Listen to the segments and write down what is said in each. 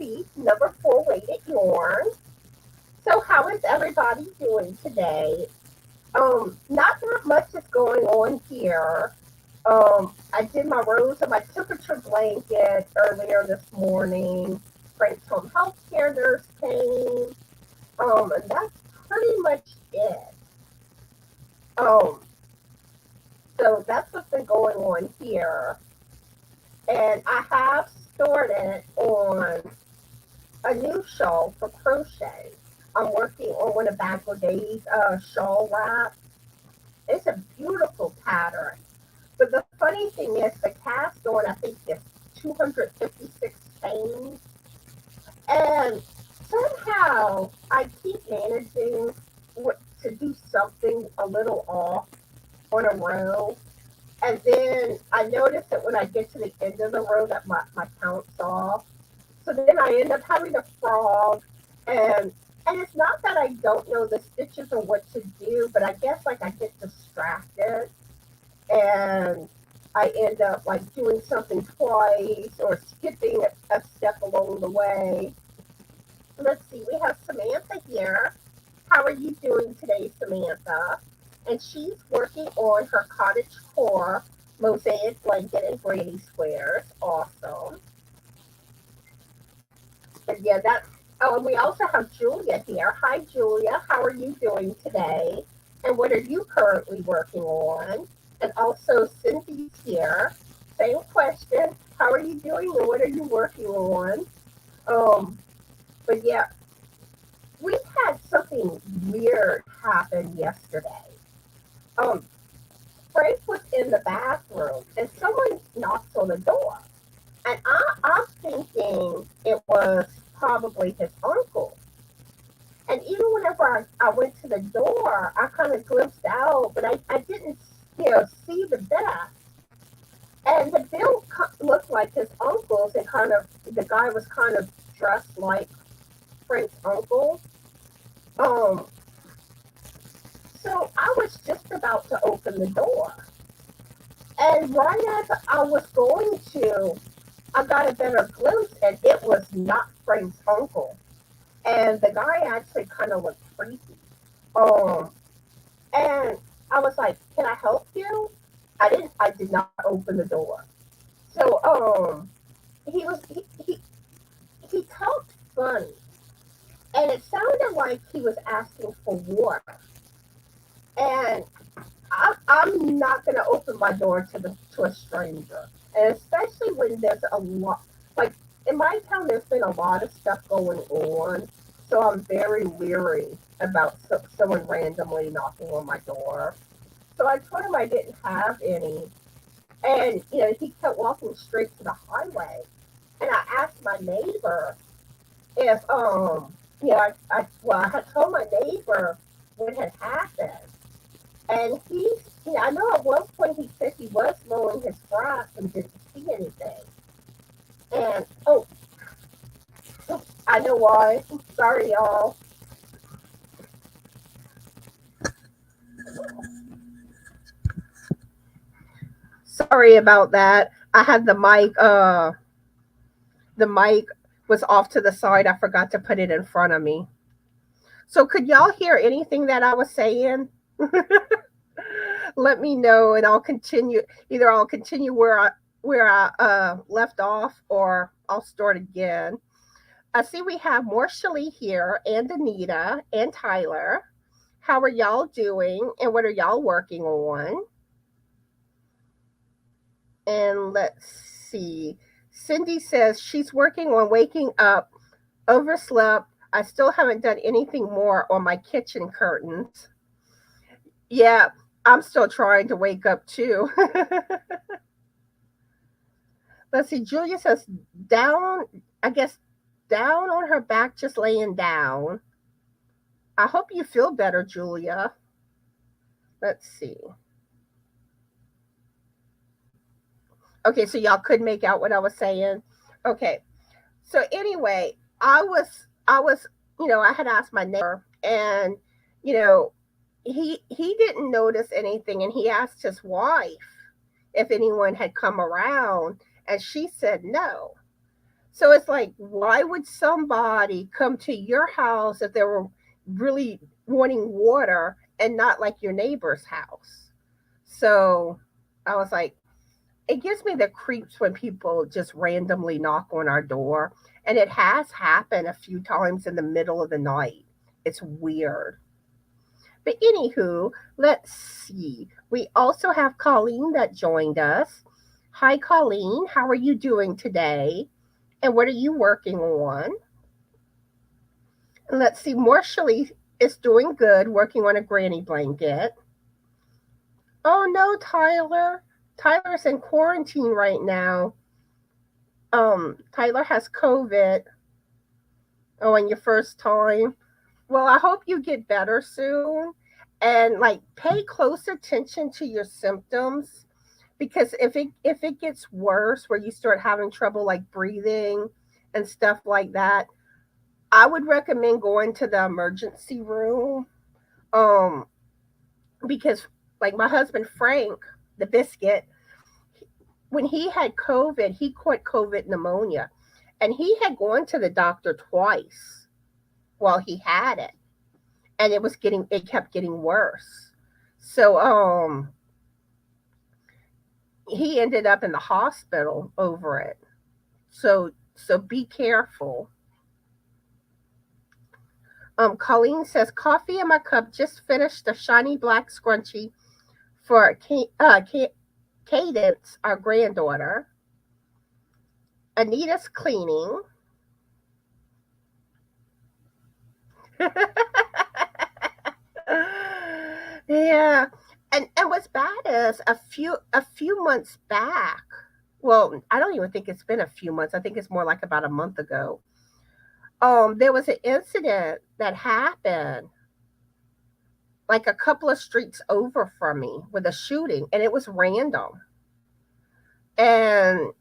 series, number 4, weighted yarn. So how is everybody doing today? Not that much is going on here. I did my rose and my temperature blanket earlier this morning. Frank's home health care nurse came. And that's pretty much it. Um, so that's what's been going on here. And I have started on a new shawl for crochet. I'm working on one of Bangladesh's shawl wrap. It's a beautiful pattern. But the funny thing is, the cast on, I think, is 256 chains. And somehow I keep managing to do something a little off on a row. And then I notice that when I get to the end of the row that my count's off. So then I end up having a frog. And and it's not that I don't know the stitches or what to do, but I guess like I get distracted and I end up like doing something twice or skipping a step along the way. Let's see, we have Samantha here. How are you doing today, Samantha? And she's working on her cottage core mosaic blanket and granny squares. Awesome. And yeah, that. Oh, and we also have Julia here. Hi, Julia. How are you doing today? And what are you currently working on? And also, Cynthia's here. Same question. How are you doing and what are you working on? Um, but yeah, we had something weird happen yesterday. Um, Frank was in the bathroom and someone knocked on the door. And I'm thinking it was probably his uncle. And even whenever I went to the door, I kind of glimpsed out, but I didn't, see the back. And the bill looked like his uncle's, and kind of the guy was kind of dressed like Frank's uncle. Um, so I was just about to open the door, and right as I was going to, I got a better glimpse, and it was not Frank's uncle. And the guy actually kind of looked creepy. Um, and I was like, "Can I help you?" I did not open the door. So he was he talked funny, and it sounded like he was asking for water. And I'm not gonna open my door to a stranger, and especially when there's a lot like in my town. There's been a lot of stuff going on, so I'm very leery about someone randomly knocking on my door. So I told him I didn't have any, and he kept walking straight to the highway. And I asked my neighbor if I had told my neighbor what had happened. And I know at one point he said he was mowing his grass and didn't see anything. And, I know why. Sorry, y'all. Sorry about that. I had the mic was off to the side. I forgot to put it in front of me. So could y'all hear anything that I was saying? Let me know and I'll continue. Either I'll continue where I left off, or I'll start again. I see we have Marshallie here, and Anita and Tyler. How are y'all doing and what are y'all working on? And let's see. Cindy says she's working on waking up, overslept. I still haven't done anything more on my kitchen curtains. Yeah, I'm still trying to wake up too. Let's see. Julia says down, I guess, down on her back, just laying down. I hope you feel better, Julia. Let's see. Okay, so y'all could make out what I was saying. Okay. So anyway, I was I had asked my neighbor, and you know he didn't notice anything, and he asked his wife if anyone had come around, and she said no. So it's like, why would somebody come to your house if they were really wanting water and not like your neighbor's house? So I was like, it gives me the creeps when people just randomly knock on our door. And it has happened a few times in the middle of the night. It's weird. But anywho, let's see. We also have Colleen that joined us. Hi, Colleen. How are you doing today? And what are you working on? And let's see. Marshall is doing good, working on a granny blanket. Oh no, Tyler. Tyler's in quarantine right now. Tyler has COVID. Oh, and your first time. Well, I hope you get better soon. And like pay close attention to your symptoms because if it gets worse where you start having trouble like breathing and stuff like that, I would recommend going to the emergency room. Um because like my husband Frank, the biscuit, when he had COVID, he caught COVID pneumonia and he had gone to the doctor twice while he had it and it kept getting worse. So he ended up in the hospital over it. So be careful. Colleen says coffee in my cup. Just finished a shiny black scrunchie for Cadence, our granddaughter. Anita's cleaning. Yeah, and what's bad is a few months back. Well, I don't even think it's been a few months. I think it's more like about a month ago. There was an incident that happened like a couple of streets over from me with a shooting, and it was random. And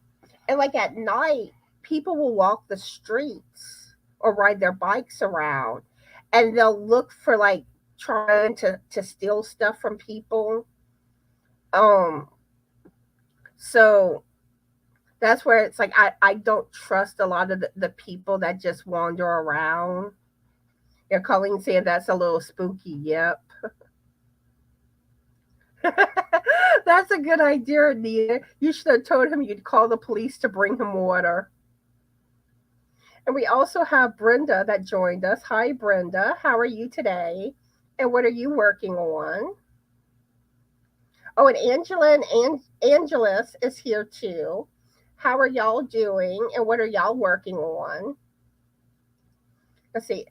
and like at night, people will walk the streets or ride their bikes around, and they'll look for like trying to steal stuff from people. Um, so that's where it's like I don't trust a lot of the people that just wander around. Yeah, Colleen saying that's a little spooky. Yep. That's a good idea, Anita. You should have told him you'd call the police to bring him water. And we also have Brenda that joined us. Hi, Brenda. How are you today? And what are you working on? Oh, and Angela and Angelus is here too. How are y'all doing? And what are y'all working on? Let's see.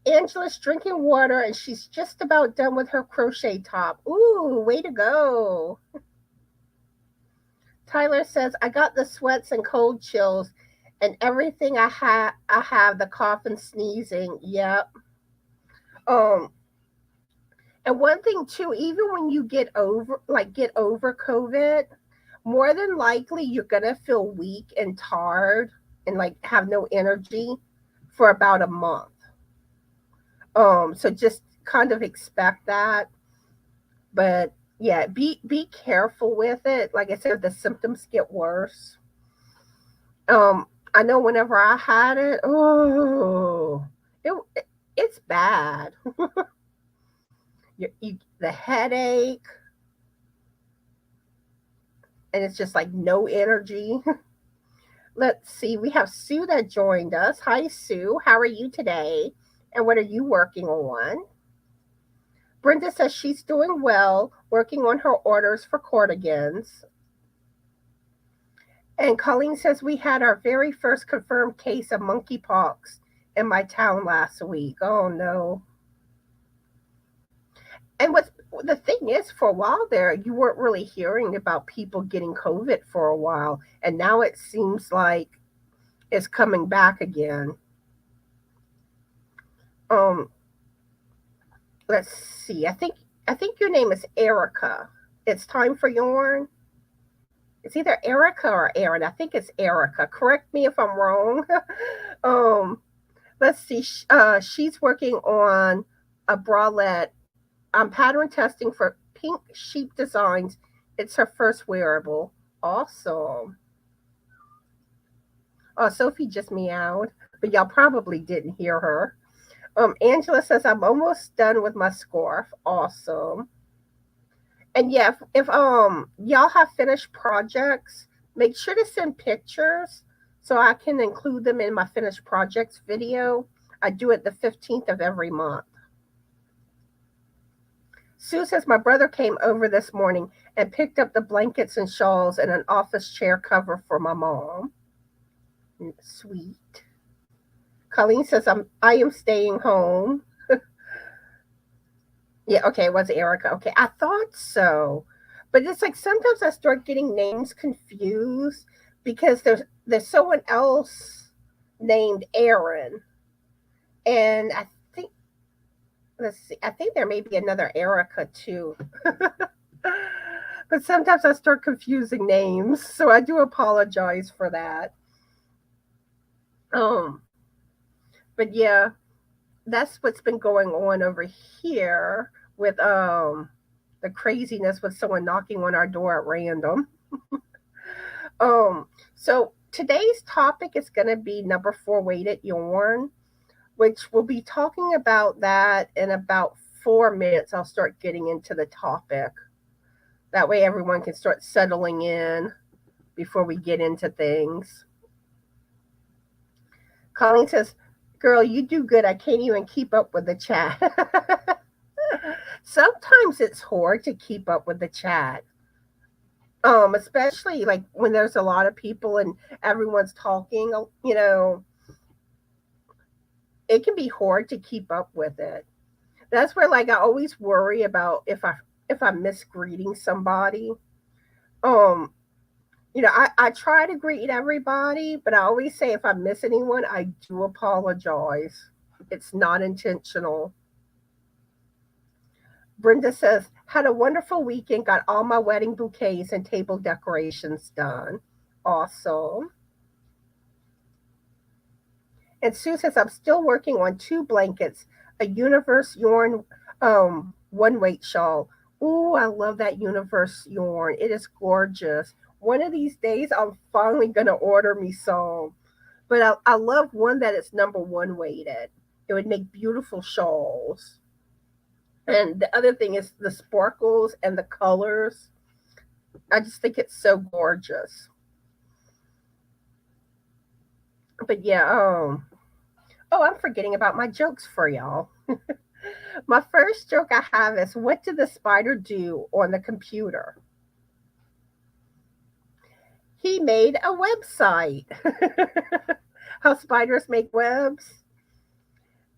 Angela's drinking water and she's just about done with her crochet top. Ooh, way to go. Tyler says, I got the sweats and cold chills and everything I have the cough and sneezing. Yep. Um and one thing too, even when you get over COVID, more than likely you're gonna feel weak and tired and like have no energy for about a month. So just kind of expect that. But yeah, be careful with it. Like I said, if the symptoms get worse. I know whenever I had it, it it's bad. The headache, and it's just like no energy. Let's see. We have Sue that joined us. Hi, Sue. How are you today? And what are you working on? Brenda says she's doing well, working on her orders for cardigans. And Colleen says we had our very first confirmed case of monkeypox in my town last week. Oh no. And what's the thing is, for a while there, you weren't really hearing about people getting COVID for a while. And now it seems like it's coming back again. Um, let's see. I think your name is Erica. It's time for yarn. It's either Erica or Erin. I think it's Erica. Correct me if I'm wrong. um, let's see. She's working on a bralette. Pattern testing for pink sheep designs. It's her first wearable. Awesome. Oh, Sophie just meowed, but y'all probably didn't hear her. Angela says I'm almost done with my scarf. Awesome. And yeah, if y'all have finished projects, make sure to send pictures so I can include them in my finished projects video. I do it the 15th of every month. Sue says my brother came over this morning and picked up the blankets and shawls and an office chair cover for my mom. Sweet. Colleen says I am staying home. Yeah, okay, it was Erica. Okay, I thought so. But it's like sometimes I start getting names confused because there's someone else named Aaron. And I think let's see, I think there may be another Erica too. But sometimes I start confusing names, so I do apologize for that. Um, but yeah, that's what's been going on over here with the craziness with someone knocking on our door at random. So today's topic is going to be number 4 weighted yarn, which we'll be talking about that in about 4 minutes. I'll start getting into the topic. That way everyone can start settling in before we get into things. Colleen says, "Girl, you do good. I can't even keep up with the chat." Sometimes it's hard to keep up with the chat. Especially like when there's a lot of people and everyone's talking, it can be hard to keep up with it. That's where like I always worry about if I miss greeting somebody. Um, I try to greet everybody, but I always say if I miss anyone, I do apologize. It's not intentional. Brenda says, had a wonderful weekend, got all my wedding bouquets and table decorations done. Awesome. And Sue says, I'm still working on 2 blankets, a universe yarn one weight shawl. Ooh, I love that universe yarn. It is gorgeous. One of these days, I'm finally going to order me some. But I love one that is number 1 weighted. It would make beautiful shawls. And the other thing is the sparkles and the colors. I just think it's so gorgeous. But yeah, oh, I'm forgetting about my jokes for y'all. My first joke I have is what did the spider do on the computer? He made a website. How spiders make webs.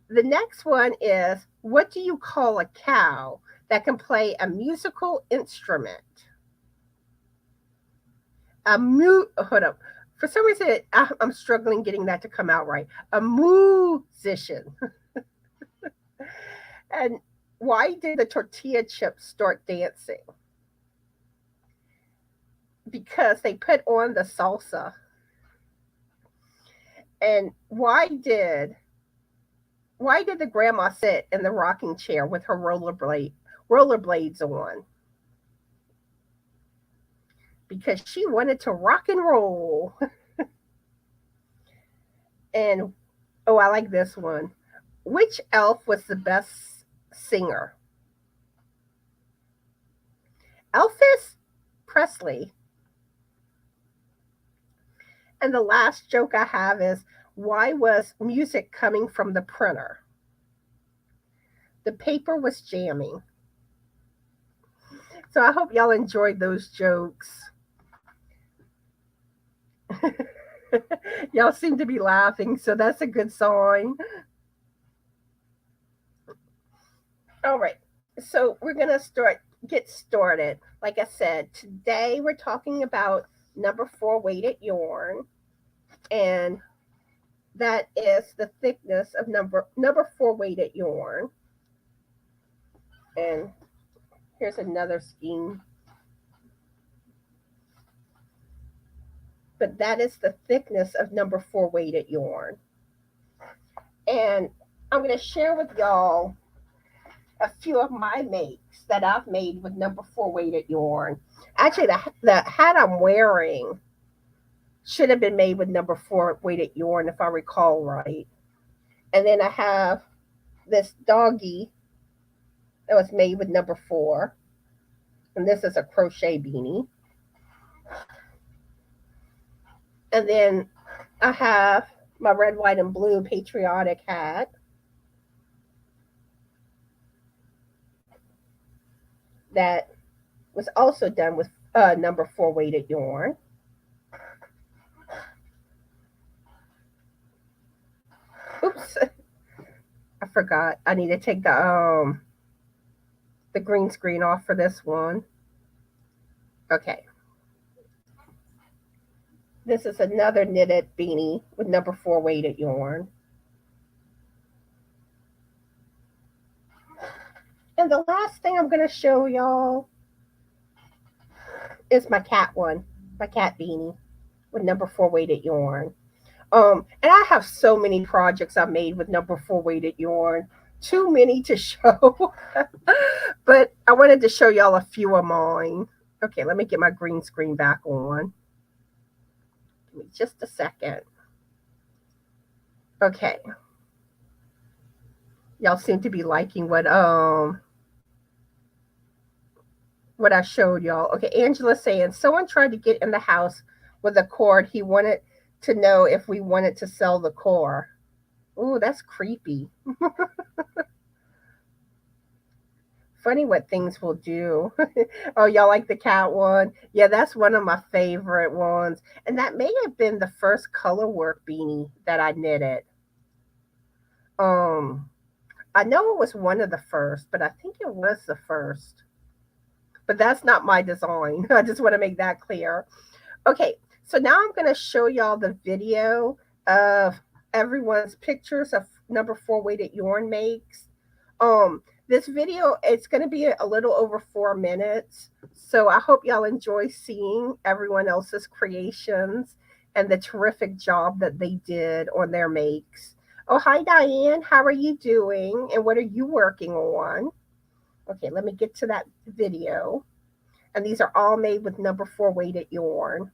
The next one is what do you call a cow that can play a musical instrument? Hold up. For some reason, I'm struggling getting that to come out right. A musician. And why did the tortilla chips start dancing? Because they put on the salsa. And why did the grandma sit in the rocking chair with her rollerblades on? Because she wanted to rock and roll. And oh, I like this one. Which elf was the best singer? Elvis Presley. And the last joke I have is why was music coming from the printer? The paper was jamming. So I hope y'all enjoyed those jokes. Y'all seem to be laughing, so that's a good sign. All right. So we're going to get started. Like I said, today we're talking about number 4 weighted yarn, and that is the thickness of number 4 weighted yarn. And here's another skein. But that is the thickness of number 4 weighted yarn. And I'm going to share with y'all a few of my makes that I've made with number 4 weighted yarn. Actually, the hat I'm wearing should have been made with number 4 weighted yarn if I recall right. And then I have this doggy that was made with number 4. And this is a crochet beanie. And then I have my red, white, and blue patriotic hat. That was also done with number 4 weighted yarn. Oops, I forgot. I need to take the green screen off for this one. Okay. This is another knitted beanie with number 4 weighted yarn. And the last thing I'm going to show y'all is my cat one, my cat beanie with number 4 weighted yarn. And I have so many projects I've made with number 4 weighted yarn. Too many to show. But I wanted to show y'all a few of mine. Okay, let me get my green screen back on. Give me just a second. Okay. Y'all seem to be liking what I showed y'all. Okay, Angela saying someone tried to get in the house with a cord. He wanted to know if we wanted to sell the core. Ooh, that's creepy. Funny what things will do. Oh, y'all like the cat one? Yeah, that's one of my favorite ones. And that may have been the first color work beanie that I knitted. I know it was one of the first, but I think it was the first. But that's not my design. I just want to make that clear. Okay, so now I'm going to show y'all the video of everyone's pictures of number 4 weighted yarn makes. This video, it's going to be a little over 4 minutes. So I hope y'all enjoy seeing everyone else's creations and the terrific job that they did on their makes. Oh, hi, Diane. How are you doing? And what are you working on? Okay, let me get to that video. And these are all made with number 4 weighted yarn.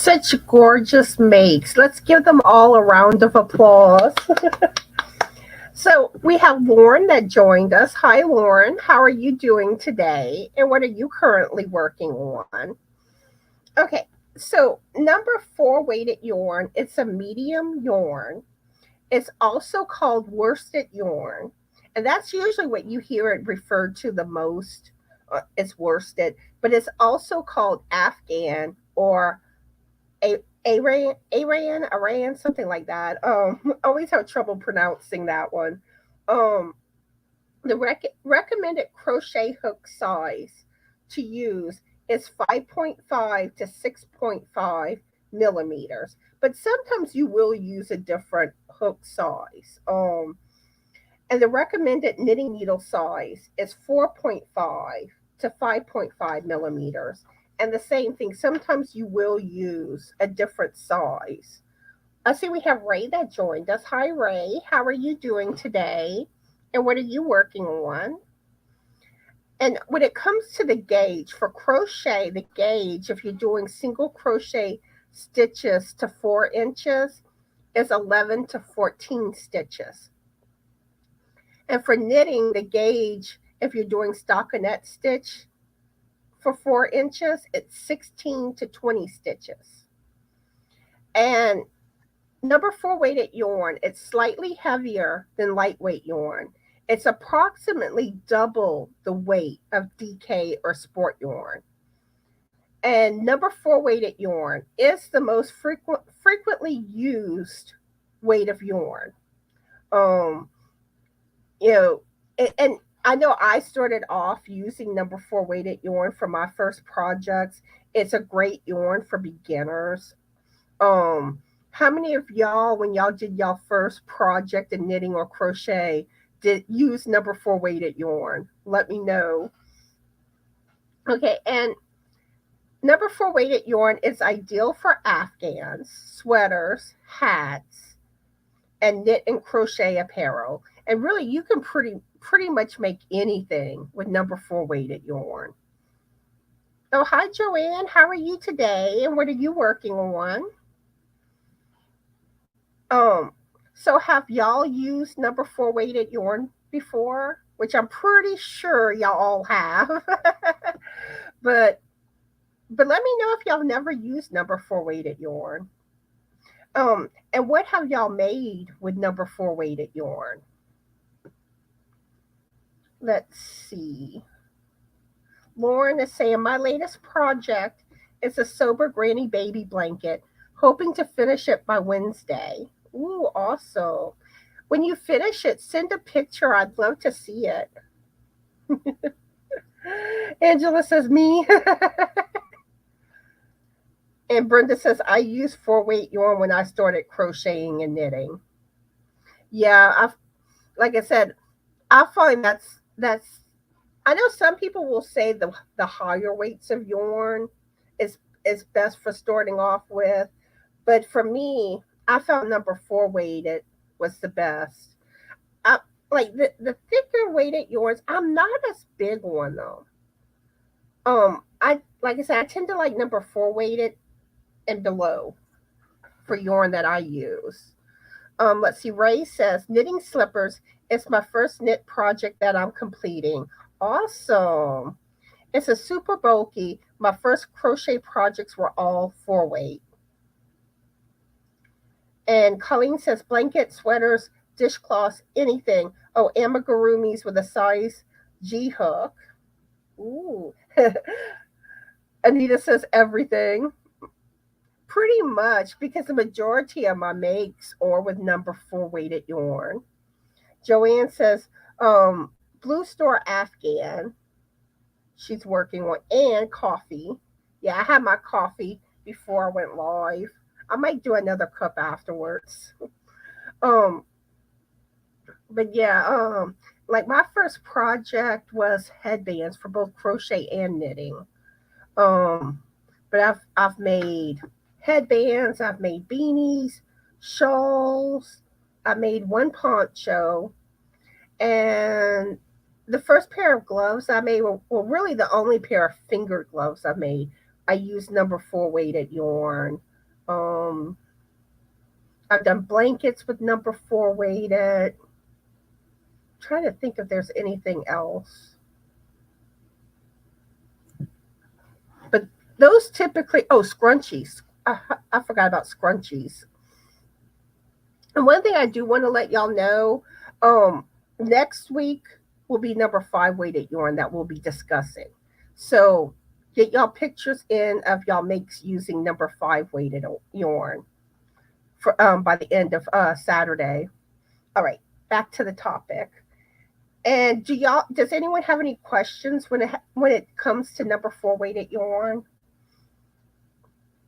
Such gorgeous makes. Let's give them all a round of applause. So we have Lauren that joined us. Hi, Lauren. How are you doing today? And what are you currently working on? Okay, so number four weighted yarn, it's a medium yarn. It's also called worsted yarn. And that's usually what you hear it referred to the most. It's worsted, but it's also called Afghan or Aran, something like that. I always have trouble pronouncing that one. Um, the recommended crochet hook size to use is 5.5 to 6.5 millimeters, but sometimes you will use a different hook size. And the recommended knitting needle size is 4.5 to 5.5 millimeters. And the same thing, sometimes you will use a different size. I see we have Ray that joined us. Hi, Ray. How are you doing today? And what are you working on? And when it comes to the gauge for crochet, the gauge, if you're doing single crochet stitches to 4 inches, is 11 to 14 stitches. And for knitting, the gauge, if you're doing stockinette stitch for 4 inches, it's 16 to 20 stitches. And number four weighted yarn, it's slightly heavier than lightweight yarn. It's approximately double the weight of DK or sport yarn. And number four weighted yarn is the most frequently used weight of yarn. Um, you know, and I know I started off using number four weighted yarn for my first projects. It's a great yarn for beginners. Um, how many of y'all, when y'all did y'all first project in knitting or crochet, did use number four weighted yarn? Let me know. Okay, and number four weighted yarn is ideal for afghans, sweaters, hats, and knit and crochet apparel. And really, you can pretty much make anything with number four weighted yarn. Oh, hi, Joanne. How are you today? And what are you working on? Um, so have y'all used number four weighted yarn before? Which I'm pretty sure y'all all have. but but let me know if y'all never used number four weighted yarn. And what have y'all made with number four weighted yarn? Let's see. Lauren is saying my latest project is a sober granny baby blanket, hoping to finish it by Wednesday. Ooh, awesome. When you finish it, send a picture. I'd love to see it. Angela says, me. And Brenda says, I used four weight yarn when I started crocheting and knitting. Yeah, like I said, I find that's I know some people will say the higher weights of yarn is is best for starting off with, but for me, I found number four weighted was the best. I, like the thicker weighted yarns, I'm not as big on them. I like I said, I tend to like number four weighted and below for yarn that I use. Let's see. Ray says knitting slippers is my first knit project that I'm completing. Awesome. It's a super bulky. My first crochet projects were all four weight. And Colleen says blanket, sweaters, dishcloths, anything. Oh, amigurumis with a size G hook. Ooh. Anita says everything. Pretty much because the majority of my makes are with number four weighted yarn. Joanne says, Blue Store Afghan, she's working on, and coffee. Yeah, I had my coffee before I went live. I might do another cup afterwards. Um, but yeah, like my first project was headbands for both crochet and knitting. Um, but I've made headbands, I've made beanies, shawls, I made one poncho, and the first pair of gloves I made really the only pair of finger gloves I made. I used number four weighted yarn. Um, I've done blankets with number 4 weighted. Trying to think if there's anything else. But those typically, oh, scrunchies. I forgot about scrunchies. And one thing I do want to let y'all know, next week will be number 5 weighted yarn that we'll be discussing. So get y'all pictures in of y'all makes using number 5 weighted yarn for by the end of Saturday. All right, back to the topic. And does anyone have any questions when it comes to number 4 weighted yarn?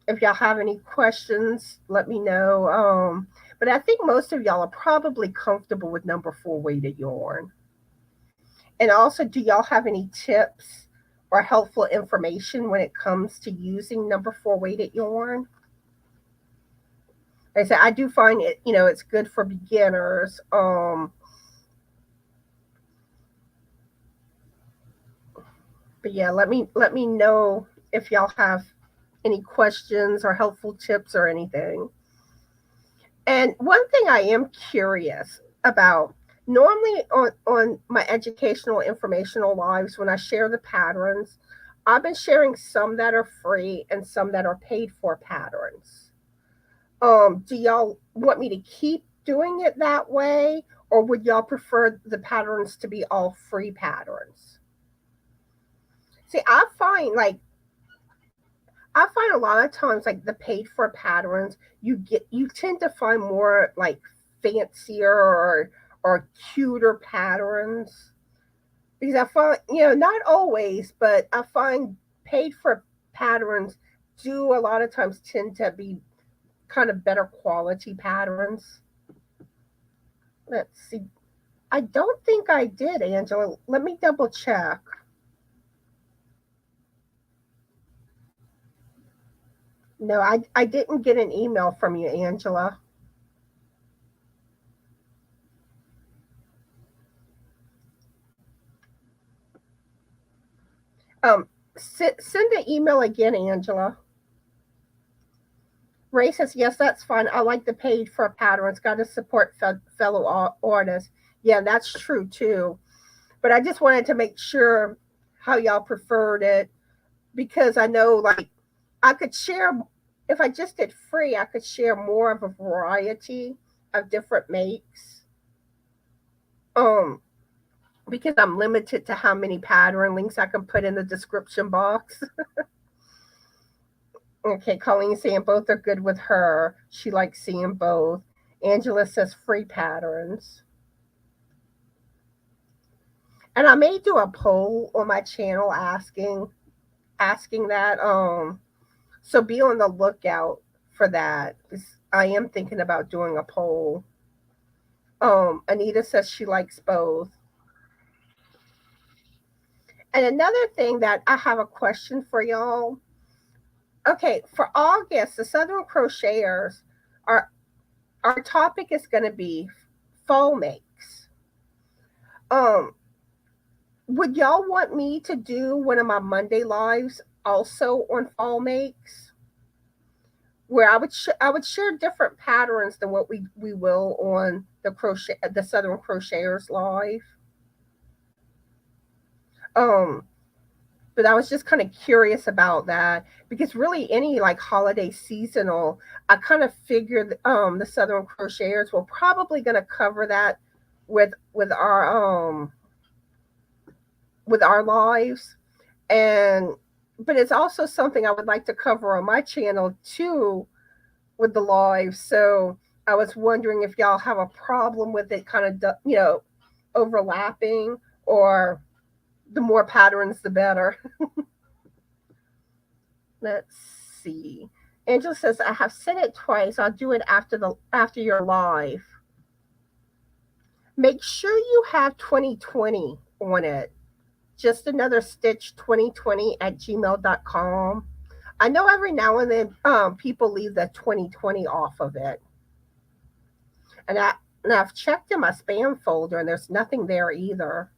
If y'all have any questions, let me know. But I think most of y'all are probably comfortable with number 4 weighted yarn. And also, do y'all have any tips or helpful information when it comes to using number 4 weighted yarn? Like I said, I do find it, it's good for beginners. But yeah, let me know if y'all have any questions or helpful tips or anything. And one thing I am curious about, normally on my educational informational lives, when I share the patterns, I've been sharing some that are free and some that are paid for patterns. Do y'all want me to keep doing it that way, or would y'all prefer the patterns to be all free patterns? See, I find a lot of times, like, the paid for patterns, you tend to find more like fancier or cuter patterns, because I find, not always, but I find paid for patterns do a lot of times tend to be kind of better quality patterns. Let's see. I don't think I did, Angela. Let me double check. No, I didn't get an email from you, Angela. Send an email again, Angela. Ray says, yes, that's fine. I like the page for patterns. Got to support fellow artists. Yeah, that's true too. But I just wanted to make sure how y'all preferred it, because I know, like, I could share, if I just did free, I could share more of a variety of different makes. Um, because I'm limited to how many pattern links I can put in the description box. Okay, Colleen saying both are good with her. She likes seeing both. Angela says free patterns. And I may do a poll on my channel asking that. So be on the lookout for that. I am thinking about doing a poll. Anita says she likes both. And another thing that I have a question for y'all. Okay, for August, the Southern Crocheters, our topic is going to be fall makes. Would y'all want me to do one of my Monday lives also on fall makes, where I would share different patterns than what we will on the Southern Crocheters live. Um, but I was just kind of curious about that, because really any like holiday seasonal, I kind of figured the Southern Crocheters were probably going to cover that with our lives. And but it's also something I would like to cover on my channel too, with the live. So I was wondering if y'all have a problem with it kind of overlapping, or the more patterns the better. Let's see. Angela says, I have said it twice. I'll do it after your live. Make sure you have 2020 on it. Just another stitch 2020 at gmail.com. I know every now and then people leave the 2020 off of it. And I've checked in my spam folder and there's nothing there either.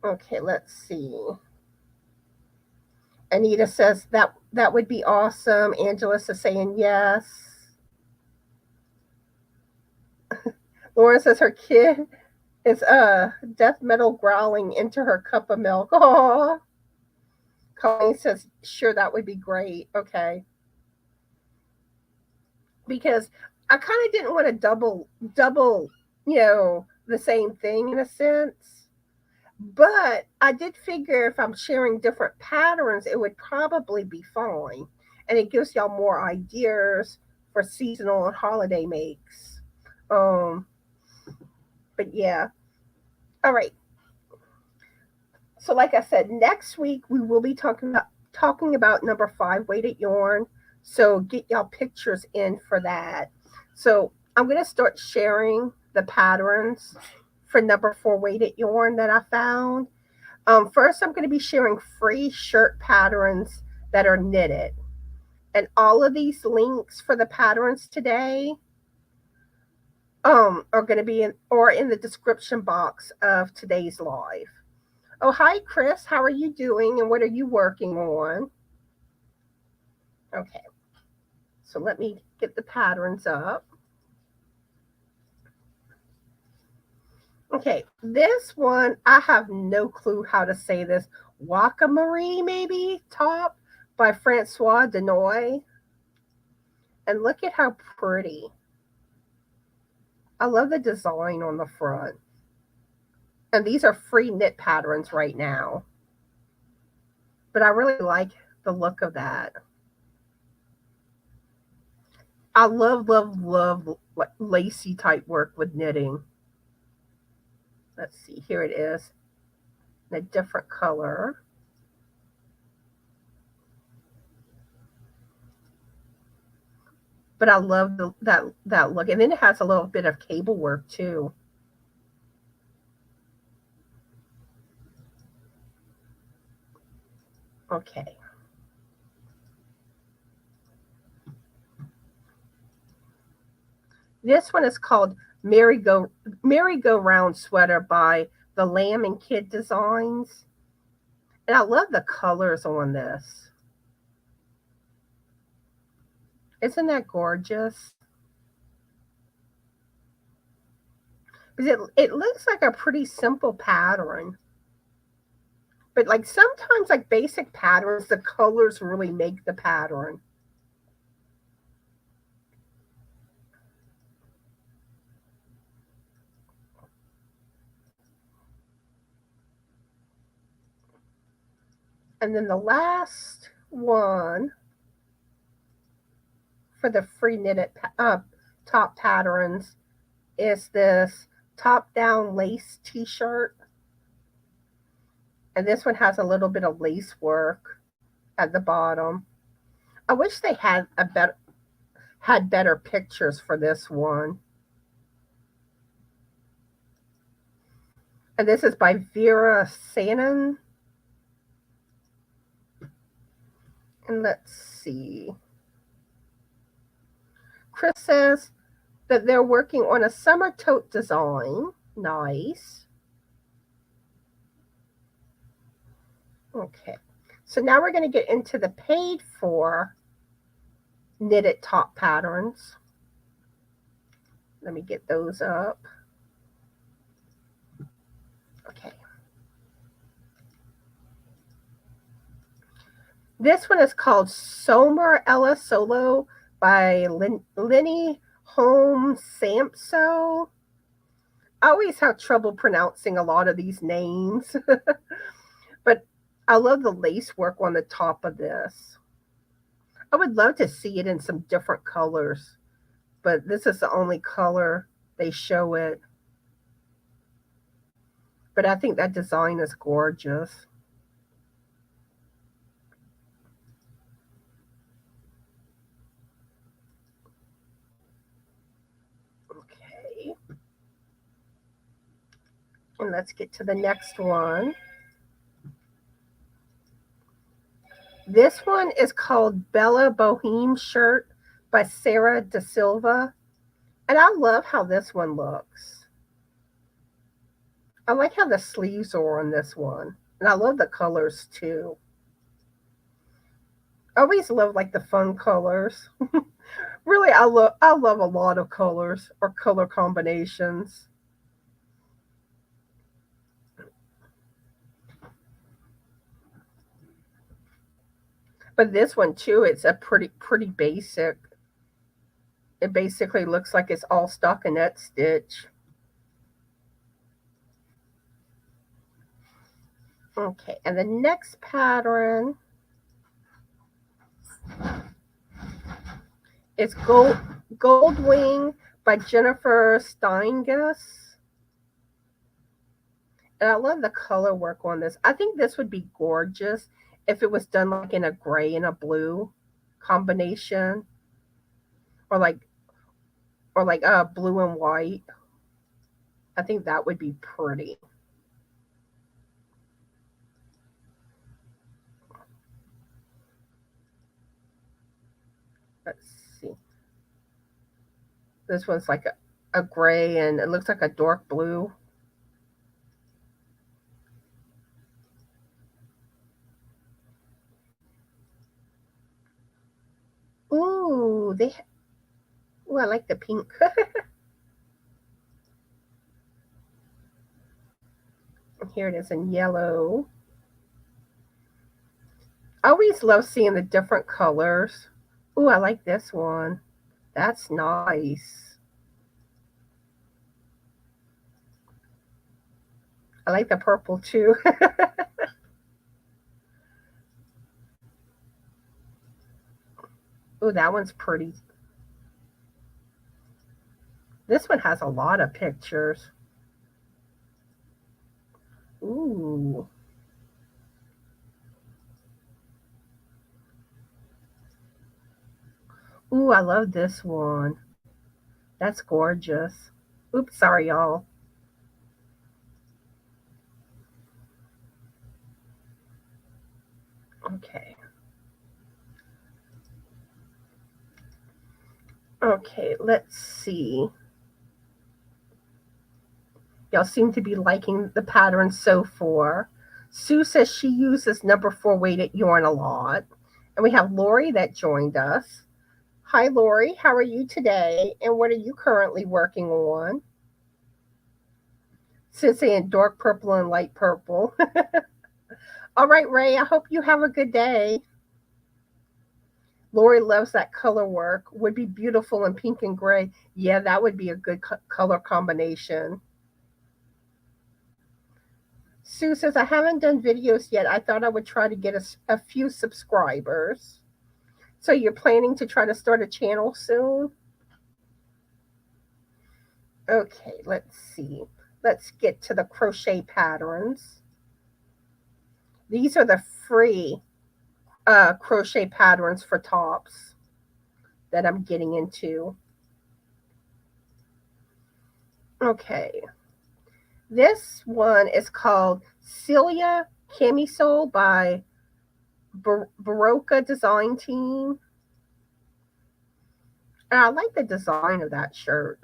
Okay, let's see. Anita says that would be awesome. Angela's is saying yes. Lauren says her kid is death metal growling into her cup of milk. Oh, Connie says sure that would be great. Okay, because I kind of didn't want to double the same thing in a sense. But I did figure if I'm sharing different patterns, it would probably be fine. And it gives y'all more ideas for seasonal and holiday makes. Um, but yeah. All right. So like I said, next week we will be talking about number 5 weighted yarn. So get y'all pictures in for that. So I'm gonna start sharing the patterns for number 4 weighted yarn that I found. First, I'm going to be sharing free shirt patterns that are knitted. And all of these links for the patterns today are going to be in the description box of today's live. Oh, hi, Chris. How are you doing and what are you working on? Okay, so let me get the patterns up. Okay, this one, I have no clue how to say this. Waka Marie, maybe, top by Francois Denoy. And look at how pretty. I love the design on the front. And these are free knit patterns right now. But I really like the look of that. I love lacy type work with knitting. Let's see, here it is in a different color. But I love that look. And then it has a little bit of cable work too. Okay. This one is called Merry-Go-Round Sweater by the Lamb and Kid Designs. And I love the colors on this. Isn't that gorgeous? Because it looks like a pretty simple pattern. But like sometimes like basic patterns, the colors really make the pattern. And then the last one for the free knitted top patterns is this top down lace t-shirt. And this one has a little bit of lace work at the bottom. I wish they had better pictures for this one. And this is by Vera Sanin. And let's see. Chris says that they're working on a summer tote design. Nice. Okay. So now we're going to get into the paid for knitted top patterns. Let me get those up. Okay. This one is called Somer Ella Solo by Lenny Holmes Sampso. I always have trouble pronouncing a lot of these names, but I love the lace work on the top of this. I would love to see it in some different colors, but this is the only color they show it. But I think that design is gorgeous. Okay. And let's get to the next one. This one is called Bella Boheme Shirt by Sarah Da Silva. And I love how this one looks. I like how the sleeves are on this one. And I love the colors too. I always love like the fun colors. Really, I love a lot of colors or color combinations. But this one too, it's a pretty basic. It basically looks like it's all stockinette stitch. Okay, and the next pattern is Gold Wing by Jennifer Steinguss. And I love the color work on this. I think this would be gorgeous if it was done like in a gray and a blue combination, or like blue and white. I think that would be pretty. Let's see. This one's like a gray and it looks like a dark blue. Ooh, ooh, I like the pink. Here it is in yellow. I always love seeing the different colors. Ooh, I like this one. That's nice. I like the purple too. Ooh, that one's pretty. This one has a lot of pictures. Ooh. Ooh, I love this one. That's gorgeous. Oops, sorry, y'all. Okay. Okay, let's see. Y'all seem to be liking the pattern so far. Sue says she uses number 4 weighted yarn a lot. And we have Lori that joined us. Hi, Lori. How are you today? And what are you currently working on? Sissy in dark purple and light purple. All right, Ray. I hope you have a good day. Lori loves that color work. Would be beautiful in pink and gray. Yeah, that would be a good color combination. Sue says, I haven't done videos yet. I thought I would try to get a few subscribers. So you're planning to try to start a channel soon? Okay, let's see. Let's get to the crochet patterns. These are the free crochet patterns for tops that I'm getting into. Okay. This one is called Celia Camisole by Baroka Design Team. And I like the design of that shirt.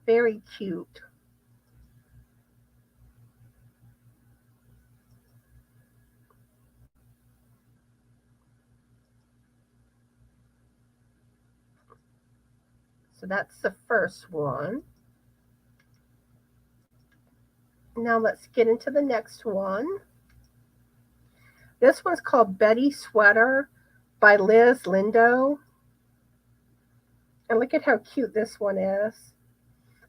Very cute. So that's the first one. Now let's get into the next one. This one's called Betty Sweater by Liz Lindo. And look at how cute this one is.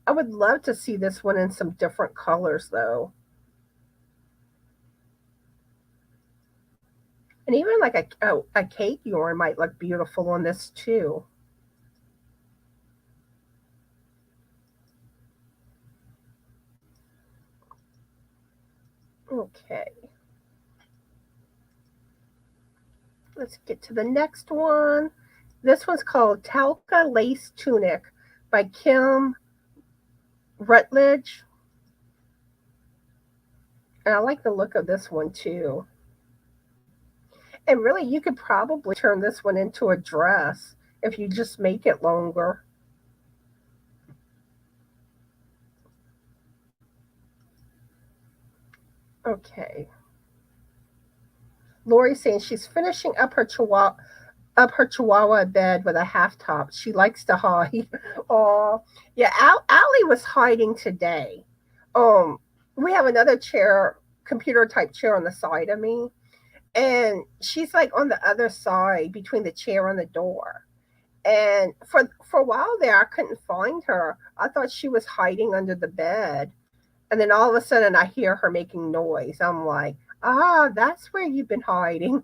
I would love to see this one in some different colors though. And even like a cake yarn might look beautiful on this too. Okay. Let's get to the next one. This one's called Talca Lace Tunic by Kim Rutledge. And I like the look of this one too. And really, you could probably turn this one into a dress if you just make it longer. Okay. Lori's saying she's finishing up her chihuahua bed with a half top. She likes to hide. Oh, yeah. Allie was hiding today. Um, we have another chair, computer type chair on the side of me, and she's like on the other side between the chair and the door. And for a while there, I couldn't find her. I thought she was hiding under the bed, and then all of a sudden, I hear her making noise. I'm like, ah, that's where you've been hiding.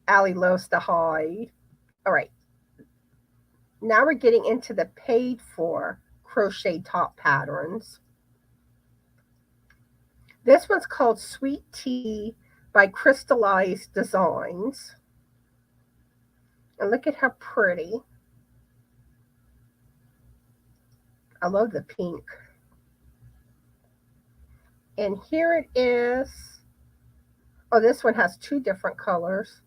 Allie loves to hide. All right, now we're getting into the paid for crochet top patterns. This one's called Sweet Tea by Crystallized Designs. And look at how pretty. I love the pink. And here it is. Oh, this one has two different colors.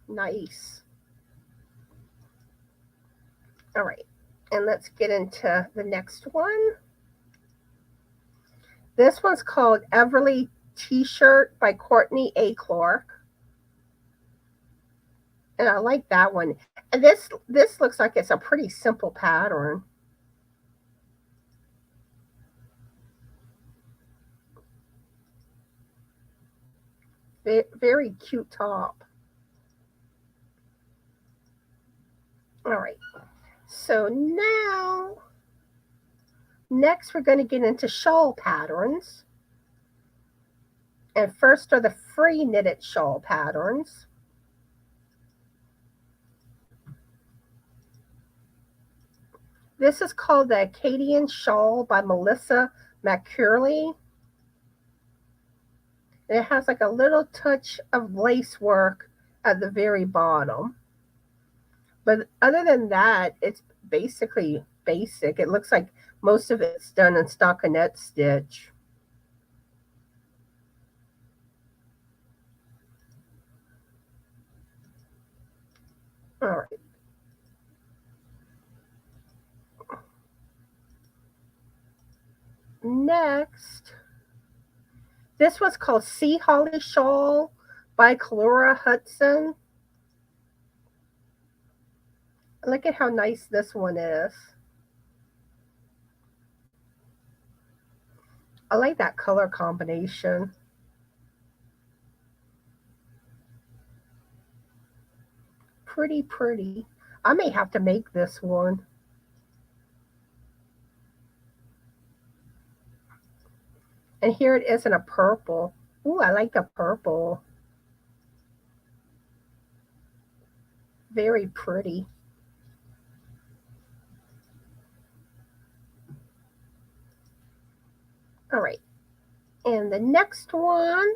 Nice. All right. And let's get into the next one. This one's called Everly T-shirt by Courtney A. Clark. And I like that one. And this looks like it's a pretty simple pattern. Very cute top. All right. So next we're going to get into shawl patterns. And first are the free knitted shawl patterns. This is called the Acadian Shawl by Melissa McCurley. And it has like a little touch of lace work at the very bottom. But other than that, it's basically basic. It looks like most of it's done in stockinette stitch. All right. Next, this was called Sea Holly Shawl by Kalura Hudson. Look at how nice this one is. I like that color combination. Pretty, pretty. I may have to make this one. And here it is in a purple. Ooh, I like the purple. Very pretty. All right. And the next one,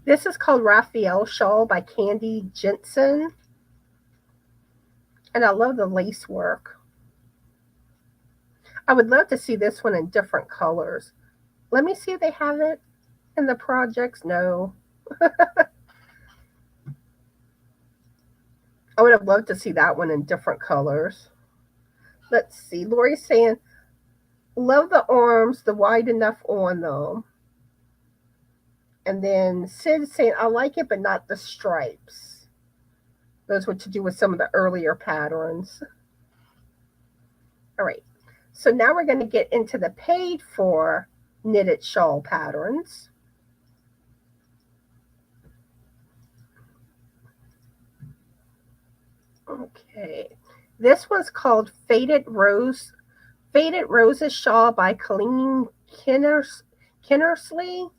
this is called Raphael Shawl by Candy Jensen. And I love the lace work. I would love to see this one in different colors. Let me see if they have it in the projects. No. I would have loved to see that one in different colors. Let's see. Lori's saying, love the arms, the wide enough on them. And then Sid's saying, I like it, but not the stripes. Those were to do with some of the earlier patterns. All right. So now we're going to get into the paid for knitted shawl patterns. Okay. This one's called Faded Roses Shawl by Colleen Kinnersley.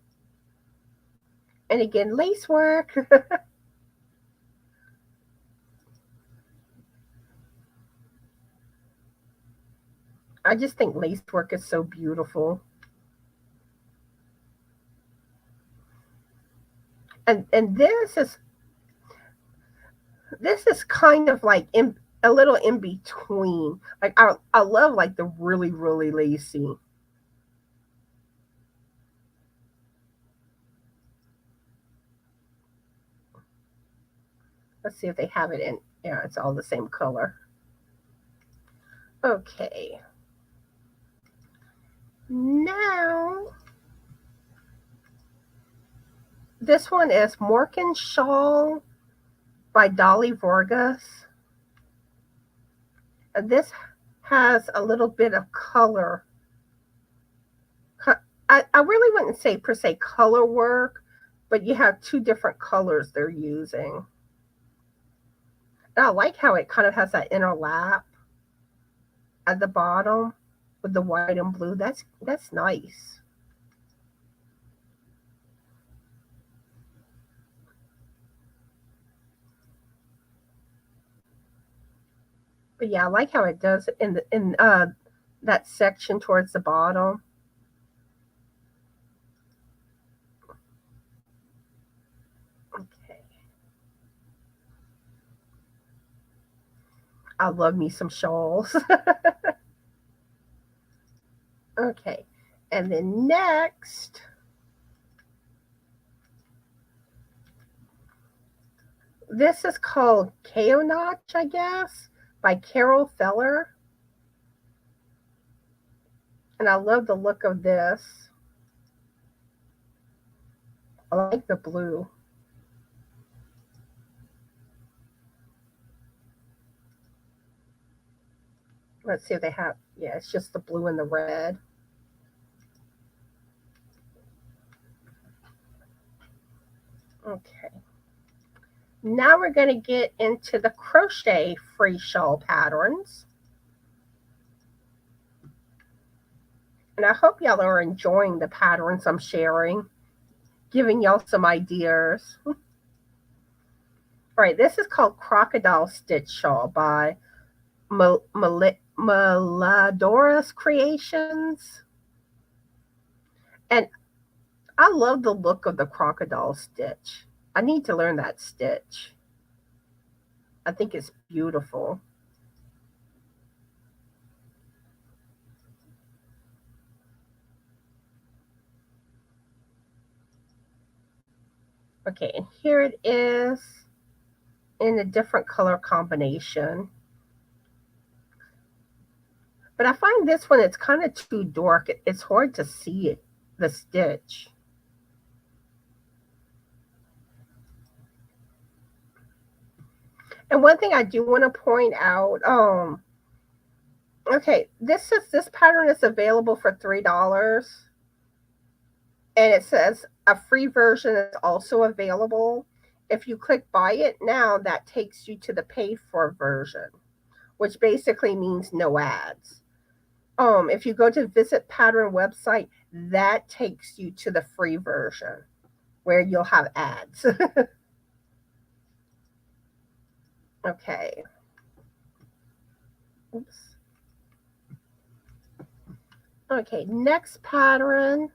And again, lace work. I just think lace work is so beautiful. And this is kind of like a little in between. Like I love like the really, really lacy. Let's see if they have it in Yeah, it's all the same color. Okay. Now, this one is Morgan Shawl by Dolly Vargas. And this has a little bit of color. I really wouldn't say per se color work, but you have two different colors they're using. And I like how it kind of has that inner lap at the bottom with the white and blue. That's nice. But yeah, I like how it does in that section towards the bottom. Okay. I love me some shawls. Okay. And then next, this is called Notch, I guess, by Carol Feller. And I love the look of this. I like the blue. Let's see if they have, yeah, it's just the blue and the red. Okay. Now we're going to get into the crochet free shawl patterns. And I hope y'all are enjoying the patterns I'm sharing, giving y'all some ideas. All right, this is called Crocodile Stitch Shawl by Maladora's Creations. And I love the look of the crocodile stitch. I need to learn that stitch. I think it's beautiful. Okay, and here it is in a different color combination. But I find this one, it's kind of too dark. It's hard to see it, the stitch. And one thing I do want to point out, okay, this pattern is available for $3, and it says a free version is also available. If you click buy it now, that takes you to the paid for version, which basically means no ads. If you go to visit pattern website, that takes you to the free version where you'll have ads. Okay. Oops. Okay, next pattern.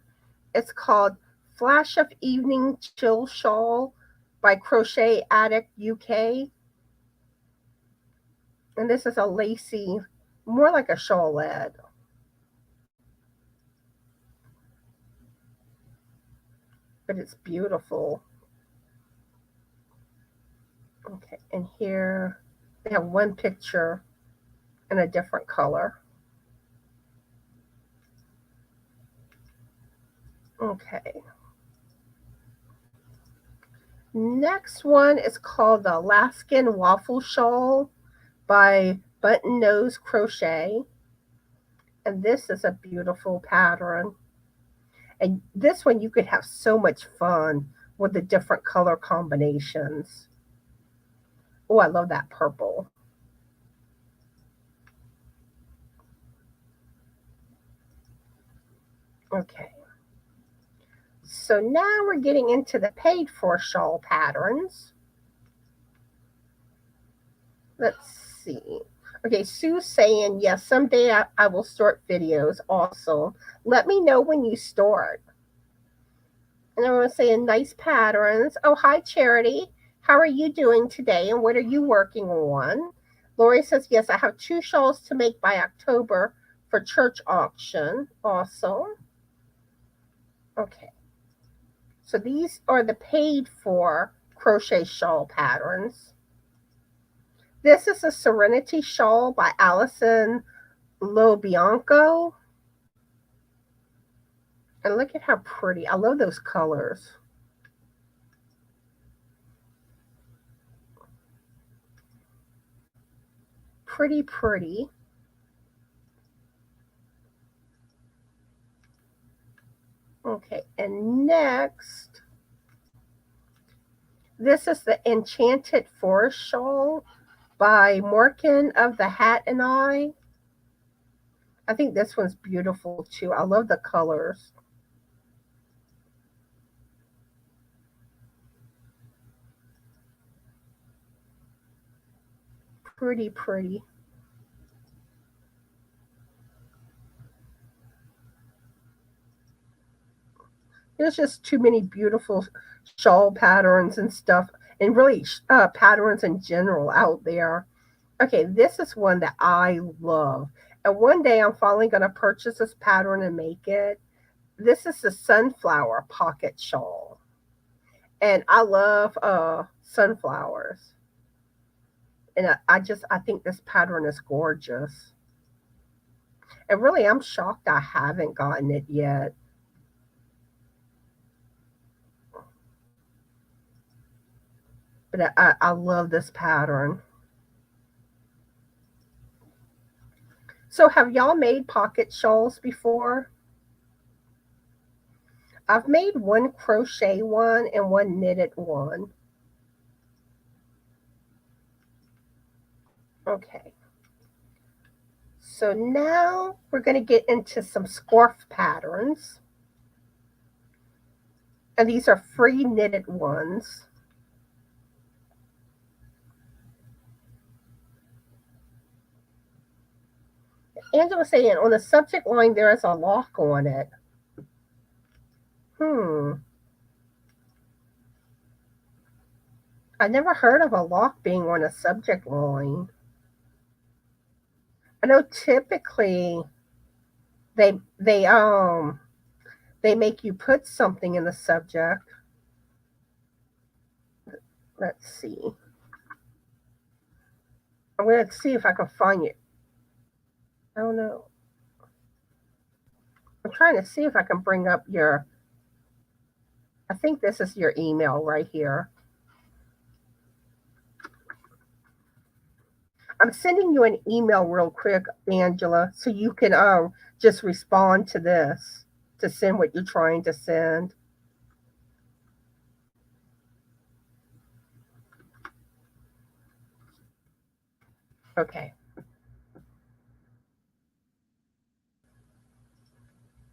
It's called Flash of Evening Chill Shawl by Crochet Addict UK. And this is a lacy, more like a shawlette. But it's beautiful. Okay, and here they have one picture in a different color. Okay. Next one is called the Alaskan Waffle Shawl by Button Nose Crochet. And this is a beautiful pattern. And this one you could have so much fun with the different color combinations. Oh, I love that purple. Okay. So now we're getting into the paid for shawl patterns. Let's see. Okay, Sue's saying, yes, someday I will start videos. Awesome. Let me know when you start. And I'm saying nice patterns. Oh, hi, Charity. How are you doing today? And what are you working on? Lori says, yes, I have 2 shawls to make by October for church auction. Awesome. Okay. So these are the paid for crochet shawl patterns. This is a Serenity Shawl by Allison Lobianco. And look at how pretty. I love those colors. Pretty, pretty. Okay, and next, this is the Enchanted Forest Shawl by Morgan of the Hat and I. I think this one's beautiful too. I love the colors. Pretty, pretty. There's just too many beautiful shawl patterns and stuff, and really patterns in general out there. Okay, this is one that I love. And one day I'm finally going to purchase this pattern and make it. This is the Sunflower Pocket Shawl. And I love sunflowers. And I think this pattern is gorgeous. And really, I'm shocked I haven't gotten it yet. But I love this pattern. So, have y'all made pocket shawls before? I've made one crochet one and one knitted one. Okay. So now we're going to get into some scarf patterns. And these are free knitted ones. Angela saying on the subject line there is a lock on it. I never heard of a lock being on a subject line. I know typically they make you put something in the subject. Let's see. I'm going to see if I can find it. I don't know. I'm trying to see if I can bring up your. I think this is your email right here. I'm sending you an email real quick, Angela, so you can just respond to this to send what you're trying to send. Okay.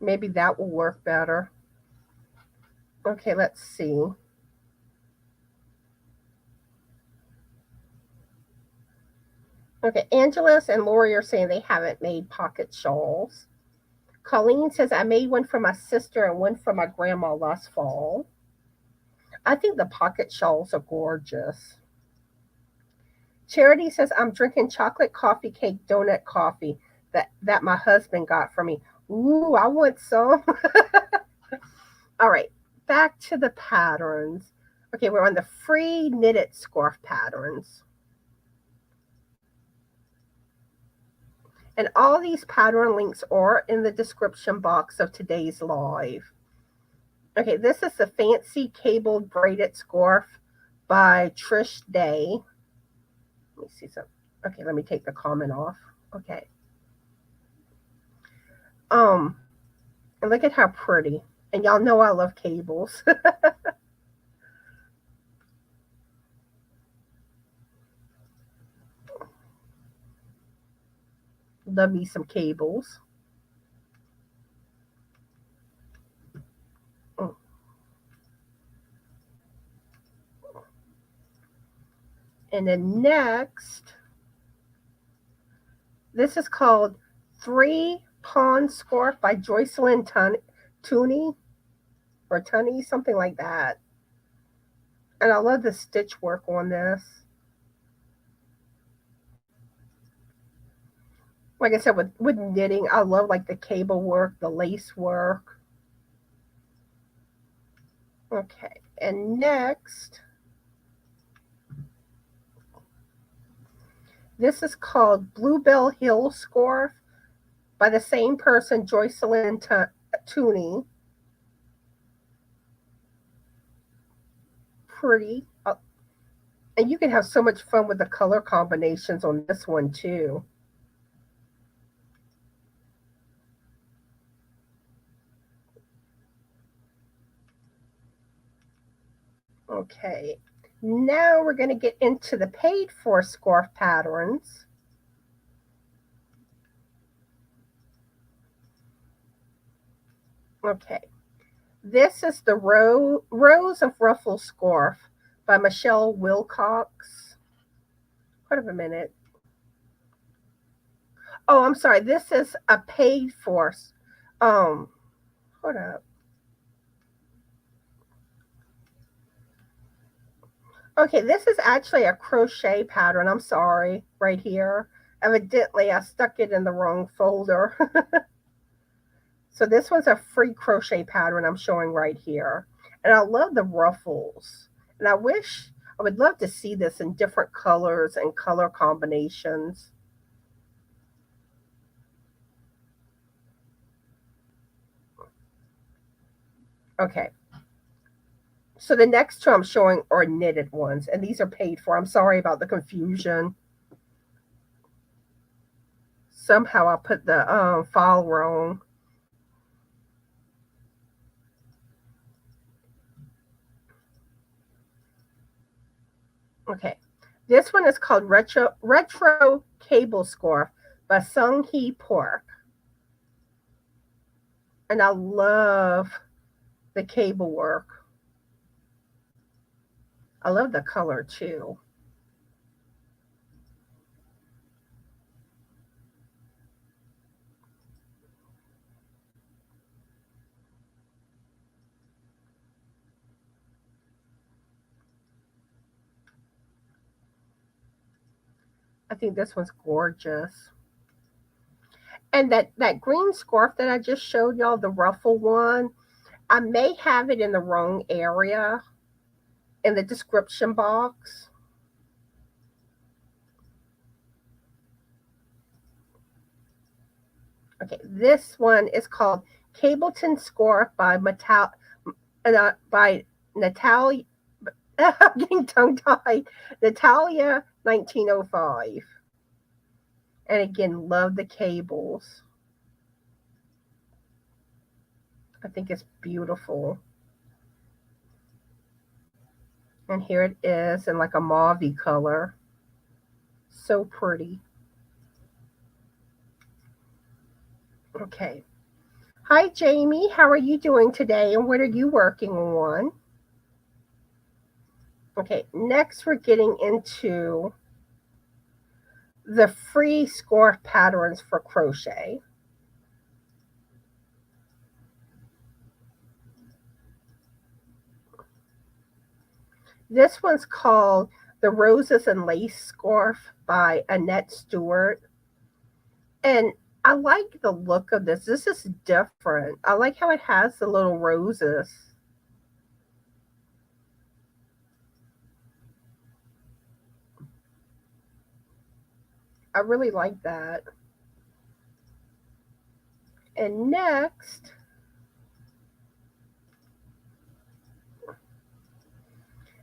Maybe that will work better. Okay, let's see. Okay, Angela's and Lori are saying they haven't made pocket shawls. Colleen says, I made one for my sister and one for my grandma last fall. I think the pocket shawls are gorgeous. Charity says, I'm drinking chocolate coffee cake donut coffee that my husband got for me. Ooh, I want some. All right, back to the patterns. Okay, we're on the free knitted scarf patterns. And all these pattern links are in the description box of today's live. Okay, this is the Fancy Cabled Braided Scarf by Trish Day. Let me see some. Okay, let me take the comment off. Okay. And look at how pretty. And y'all know I love cables. Love me some cables. And then next, this is called Three Pawn Scarf by Joycelyn Tooney or Tunney, something like that. And I love the stitch work on this. Like I said, with knitting, I love like the cable work, the lace work. Okay, and next, This is called Bluebell Hill Scarf by the same person, Joycelyn Tooney. Pretty. And you can have so much fun with the color combinations on this one too. Okay, now we're going to get into the paid for scarf patterns. Okay, this is the Rose of Ruffle Scarf by Michelle Wilcox. Hold on a minute. Oh, I'm sorry. This is a paid for. Um, hold up. Okay, this is actually a crochet pattern. I'm sorry, right here. Evidently, I stuck it in the wrong folder. So this one's a free crochet pattern I'm showing right here. And I love the ruffles. And I would love to see this in different colors and color combinations. Okay. So the next two I'm showing are knitted ones, and these are paid for. I'm sorry about the confusion. Somehow I put the file wrong. Okay. This one is called Retro Cable Scarf by Sung Hee Park. And I love the cable work. I love the color too. I think this one's gorgeous. And that green scarf that I just showed y'all, the ruffle one, I may have it in the wrong area in the description box. Okay, this one is called Cableton Scarf by Natalia. I'm getting tongue tied. Natalia 1905. And again, love the cables. I think it's beautiful. And here it is in like a mauve color. So pretty. Okay. Hi, Jamie. How are you doing today? And what are you working on? Okay. Next, we're getting into the free scarf patterns for crochet. This one's called the Roses and Lace Scarf by Annette Stewart. And I like the look of this. This is different. I like how it has the little roses. I really like that. And next,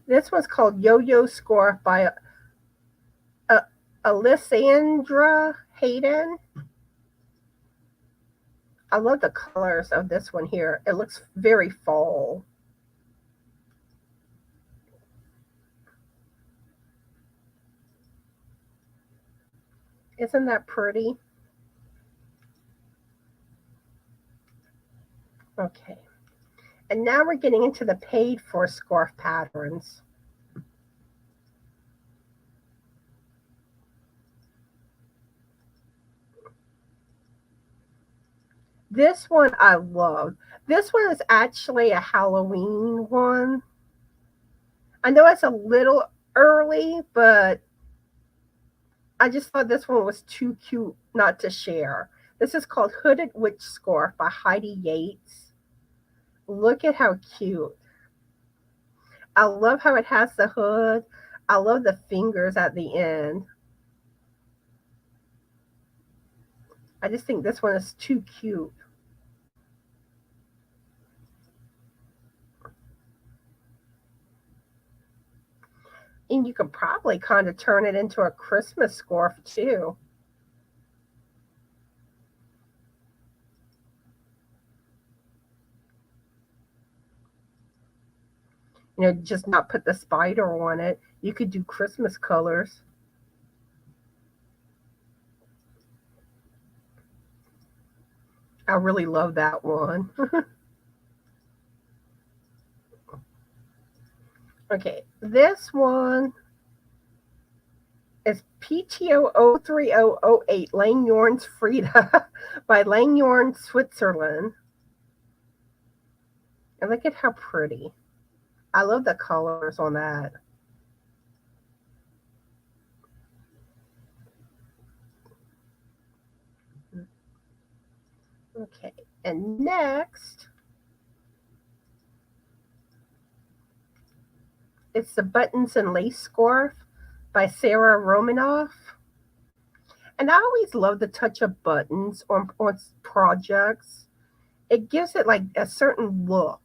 this one's called Yo-Yo Scarf by Alessandra Hayden. I love the colors of this one here. It looks very fall. Isn't that pretty? Okay. And now we're getting into the paid for scarf patterns. This one I love. This one is actually a Halloween one. I know it's a little early, but I just thought this one was too cute not to share. This is called Hooded Witch Scarf by Heidi Yates. Look at how cute. I love how it has the hood. I love the fingers at the end. I just think this one is too cute. And you could probably kind of turn it into a Christmas scarf too. Just not put the spider on it. You could do Christmas colors. I really love that one. Okay, this one is PTO 03008 Lang Yorns Frida by Lang Yorn Switzerland. And look at how pretty. I love the colors on that. Okay, and next, it's the Buttons and Lace Scarf by Sarah Romanoff. And I always love the touch of buttons on projects. It gives it like a certain look.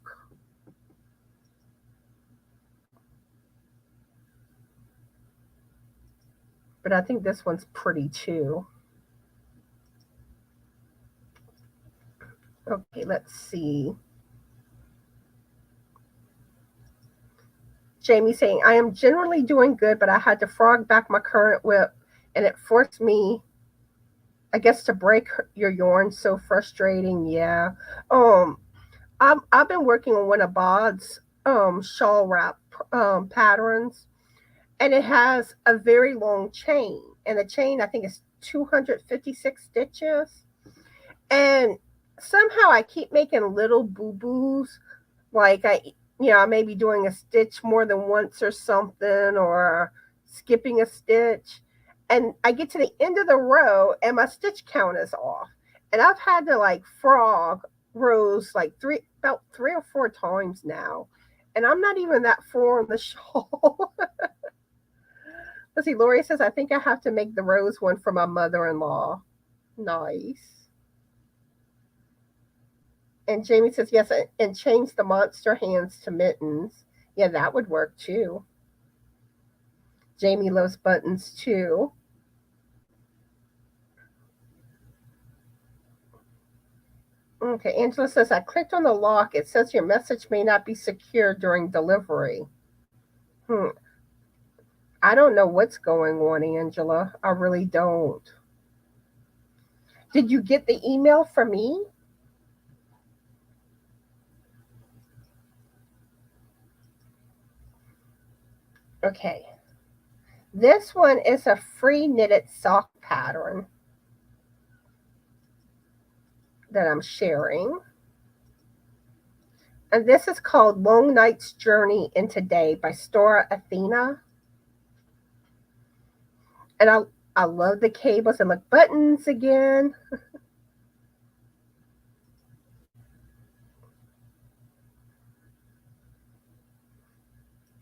But I think this one's pretty too. Okay, let's see. Jamie saying, I am generally doing good, but I had to frog back my current whip and it forced me, I guess, to break your yarn. So frustrating. Yeah. Um, I've been working on one of Bod's shawl wrap patterns, and it has a very long chain. And the chain, I think, is 256 stitches. And somehow I keep making little boo boos. Like I may be doing a stitch more than once or something, or skipping a stitch. And I get to the end of the row and my stitch count is off. And I've had to like frog rows like about 3 or 4 times now. And I'm not even that far on the shawl. Let's see, Lori says, I think I have to make the rose one for my mother-in-law. Nice. And Jamie says, yes, and change the monster hands to mittens. Yeah, that would work too. Jamie loves buttons too. Okay, Angela says, I clicked on the lock. It says your message may not be secure during delivery. I don't know what's going on, Angela. I really don't. Did you get the email from me? Okay. This one is a free knitted sock pattern that I'm sharing. And this is called Long Night's Journey into Day by Stora Athena. And I love the cables and the buttons again.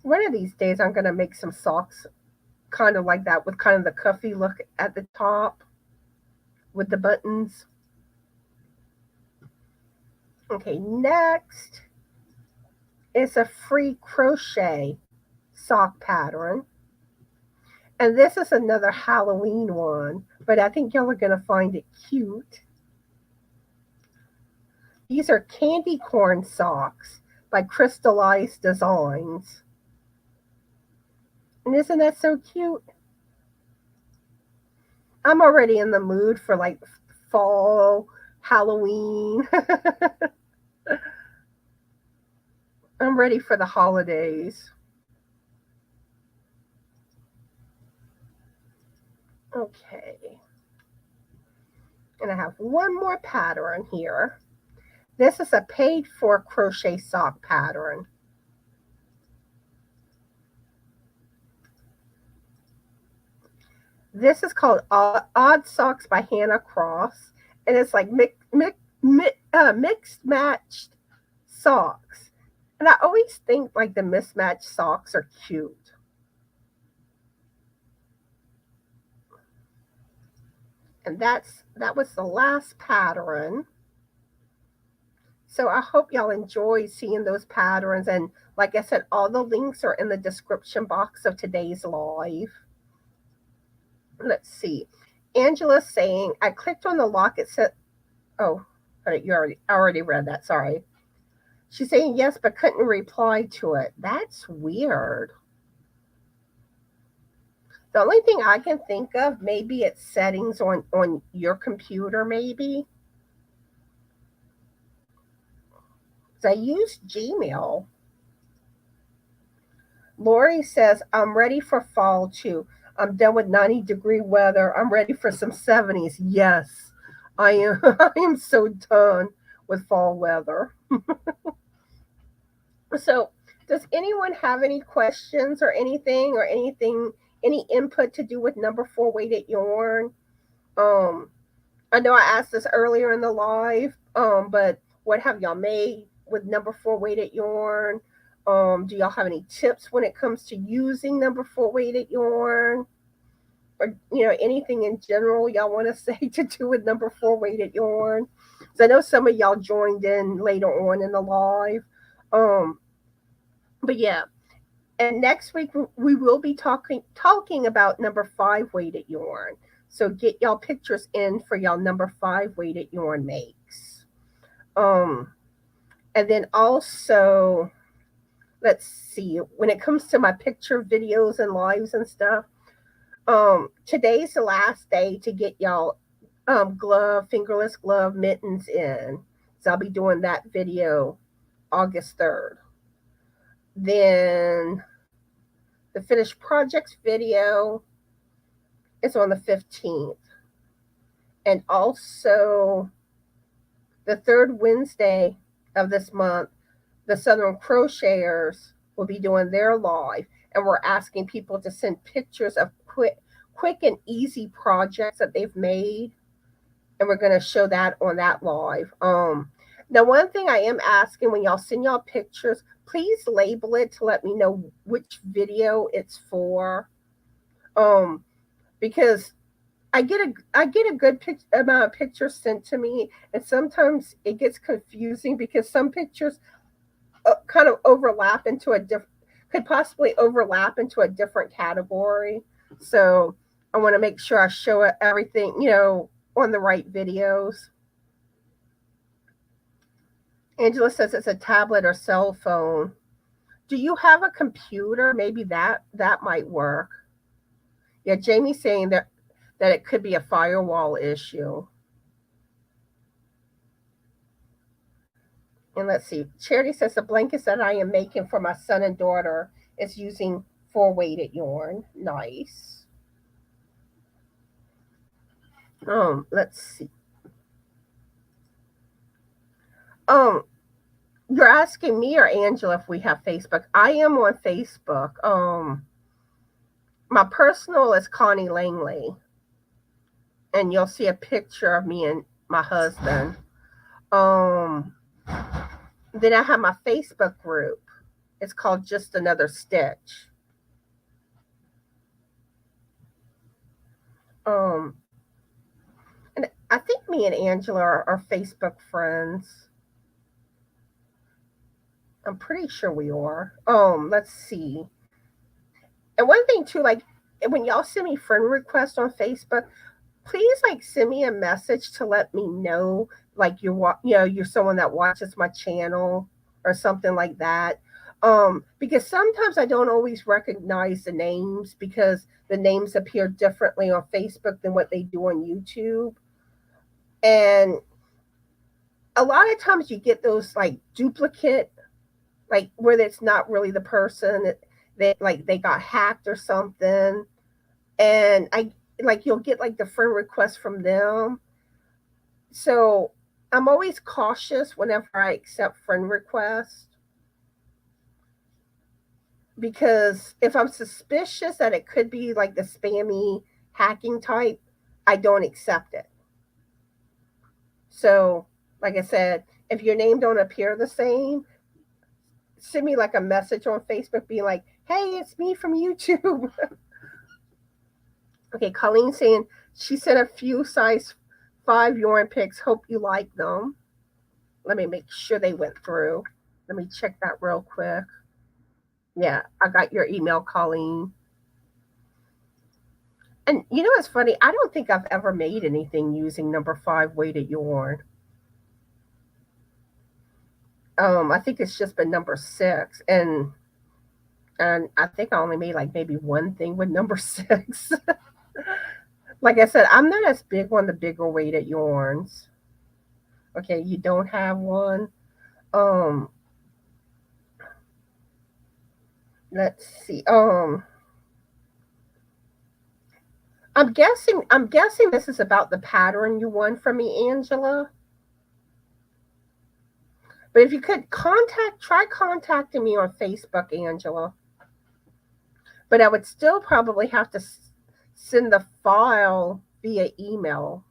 One of these days I'm going to make some socks kind of like that, with kind of the cuffy look at the top with the buttons. Okay, next is a free crochet sock pattern. And this is another Halloween one, but I think y'all are going to find it cute. These are candy corn socks by Crystallized Designs. And isn't that so cute? I'm already in the mood for like fall, Halloween. I'm ready for the holidays. Okay. And I have one more pattern here. This is a paid for crochet sock pattern. This is called Odd Socks by Hannah Cross. And it's like mixed matched socks. And I always think like the mismatched socks are cute. And that was the last pattern. So I hope y'all enjoy seeing those patterns. And like I said, all the links are in the description box of today's live. Let's see. Angela's saying, I clicked on the lock. It said, oh, I already read that. Sorry. She's saying yes, but couldn't reply to it. That's weird. The only thing I can think of, maybe it's settings on your computer, maybe. I use Gmail. Lori says, I'm ready for fall too. I'm done with 90-degree weather. I'm ready for some 70s. Yes, I am. I am so done with fall weather. So, does anyone have any questions or anything, any input to do with number 4 weighted yarn? Um, I know I asked this earlier in the live, but what have y'all made with number 4 weighted yarn? Do y'all have any tips when it comes to using number 4 weighted yarn? Or anything in general y'all want to say to do with number 4 weighted yarn? So I know some of y'all joined in later on in the live. But yeah, and next week we will be talking about number 5 weighted yarn. So get y'all pictures in for y'all number 5 weighted yarn makes. And then also, let's see, when it comes to my picture videos and lives and stuff, today's the last day to get y'all fingerless glove mittens in. So I'll be doing that video August 3rd. Then the finished projects video is on the 15th. And also the third Wednesday of this month, the Southern Crocheters will be doing their live, and we're asking people to send pictures of quick and easy projects that they've made, and we're going to show that on that live. Now, one thing I am asking, when y'all send y'all pictures, please label it to let me know which video it's for, because I get a good amount of pictures sent to me, and sometimes it gets confusing because some pictures kind of could possibly overlap into a different category. So I want to make sure I show everything, on the right videos. Angela says it's a tablet or cell phone. Do you have a computer? Maybe that might work. Yeah, Jamie's saying that it could be a firewall issue. And let's see. Charity says the blankets that I am making for my son and daughter is using 4 weighted yarn. Nice. Let's see. You're asking me or Angela if we have Facebook. I am on Facebook. My personal is Connie Langley, and you'll see a picture of me and my husband. Then I have my Facebook group. It's called Just Another Stitch. And I think me and Angela are Facebook friends. I'm pretty sure we are. Let's see. And one thing too, like when y'all send me friend requests on Facebook, please send me a message to let me know you're someone that watches my channel or something like that. Because sometimes I don't always recognize the names because the names appear differently on Facebook than what they do on YouTube. And a lot of times you get those duplicate, where it's not really the person that they got hacked or something. And you'll get the friend request from them. So I'm always cautious whenever I accept friend requests, because if I'm suspicious that it could be the spammy hacking type, I don't accept it. So, like I said, if your name don't appear the same, send me a message on Facebook being hey, it's me from YouTube. Okay, Colleen saying She sent a few size 5 yarn picks. Hope you like them. Let me make sure they went through. Let me check that real quick. Yeah, I got your email, Colleen. And you know what's funny? I don't think I've ever made anything using number 5 weighted yarn. I think it's just been number 6, and I think I only made like maybe one thing with number 6. Like I said, I'm not as big on the bigger weighted yarns. Okay, you don't have one. Um, let's see. I'm guessing this is about the pattern you won from me, Angela. But if you could try contacting me on Facebook, Angela. But I would still probably have to send the file via email.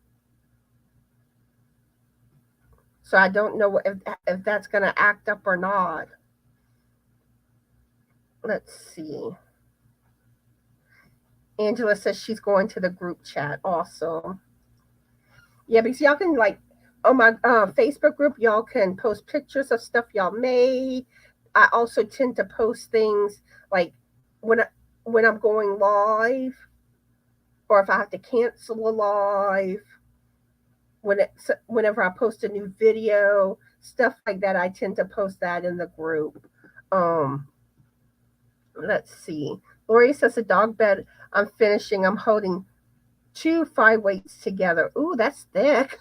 So I don't know if that's going to act up or not. Let's see. Angela says she's going to the group chat. Awesome. Yeah, because y'all can on my Facebook group, y'all can post pictures of stuff y'all made. I also tend to post things like when I'm going live, or if I have to cancel a live. Whenever I post a new video, stuff like that, I tend to post that in the group. Let's see. Lori says the dog bed I'm finishing. I'm holding 2 5 weights together. Ooh, that's thick.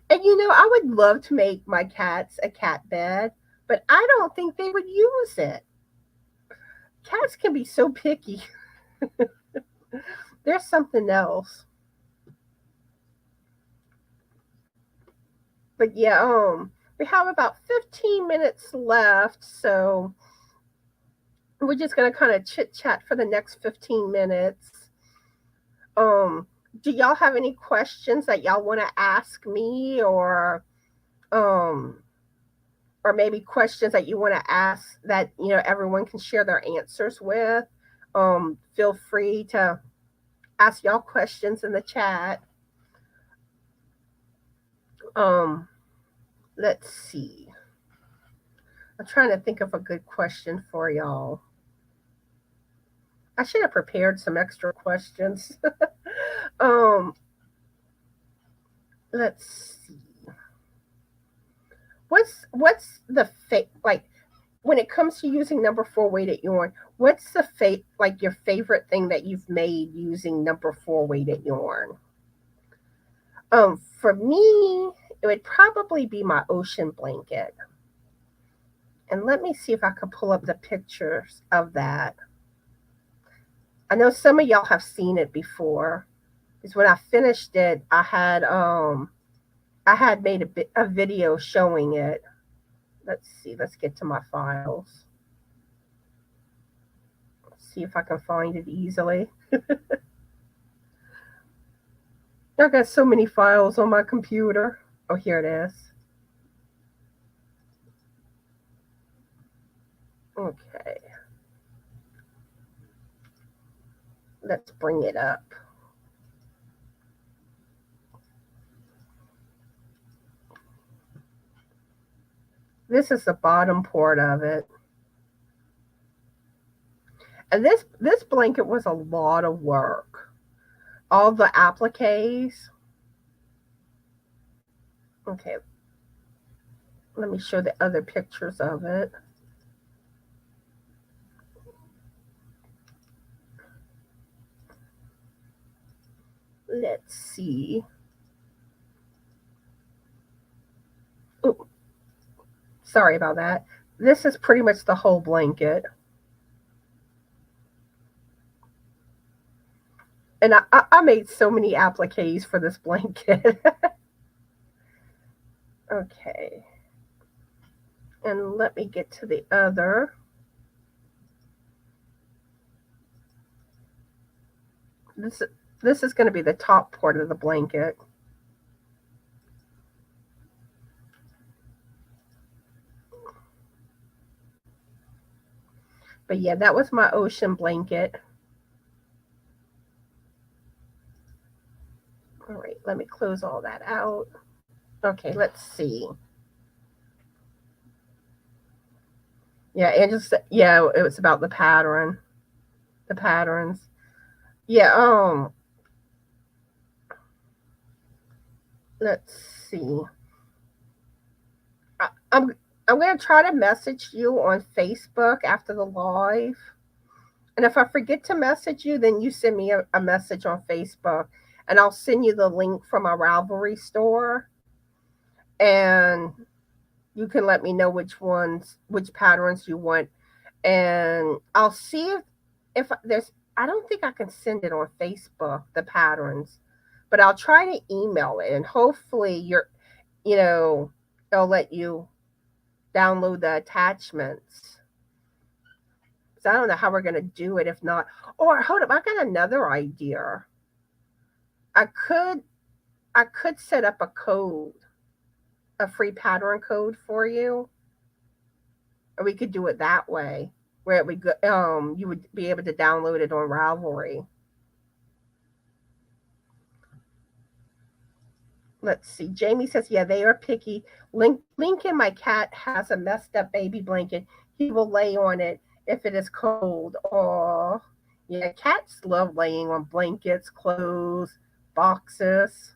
And I would love to make my cats a cat bed, but I don't think they would use it. Cats can be so picky. There's something else. But yeah, we have about 15 minutes left, so we're just gonna kind of chit chat for the next 15 minutes. Do y'all have any questions that y'all want to ask me, or maybe questions that you want to ask that everyone can share their answers with? Feel free to ask y'all questions in the chat. Let's see. I'm trying to think of a good question for y'all. I should have prepared some extra questions. Let's see. What's the when it comes to using number 4 weighted yarn? What's your favorite thing that you've made using number 4 weighted yarn? For me, it would probably be my ocean blanket. And let me see if I could pull up the pictures of that. I know some of y'all have seen it before, because when I finished it, I had made a video showing it. Let's see. Let's get to my files. Let's see if I can find it easily. I got so many files on my computer. Oh, here it is. Okay. Let's bring it up. This is the bottom part of it. And this blanket was a lot of work. All the appliques. Okay. Let me show the other pictures of it. Let's see. Oh, sorry about that. This is pretty much the whole blanket. And I made so many appliques for this blanket. Okay. And let me get to the other. This is going to be the top part of the blanket. But yeah, that was my ocean blanket. Let me close all that out. Okay, let's see. Yeah, and just yeah, it was about the pattern, the patterns. Yeah, let's see. I, I'm I'm gonna try to message you on Facebook after the live. And if I forget to message you, then you send me a message on Facebook and I'll send you the link from my Ravelry store. And you can let me know which patterns you want. And I'll see if there's, I don't think I can send it on Facebook, the patterns, but I'll try to email it and hopefully you know, they'll let you download the attachments. So I don't know how we're going to do it if not. Or hold up, I got another idea. I could I could set up a code, a free pattern code for you, or we could do it that way, where it would go, you would be able to download it on Ravelry. Let's see. Jamie says, yeah, they are picky. Lincoln, my cat, has a messed up baby blanket. He will lay on it if it is cold. Oh, yeah, cats love laying on blankets, clothes, boxes.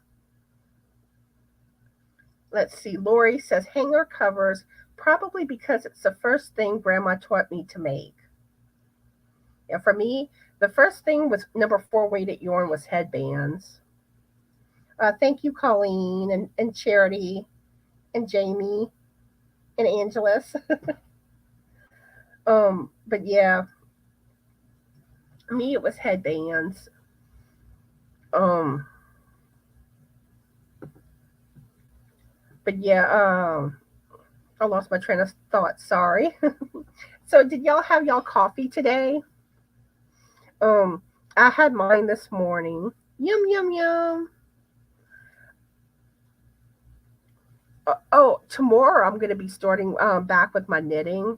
Let's see. Lori says, hanger covers, probably because it's the first thing Grandma taught me to make. Yeah, for me, the first thing was number 4 weighted yarn was headbands. Thank you, Colleen and Charity and Jamie and Angelus. But yeah, me it was headbands. Um, but yeah, I lost my train of thought. Sorry. So did y'all have y'all coffee today? Um, I had mine this morning. Yum yum yum. Oh, tomorrow I'm gonna be starting back with my knitting.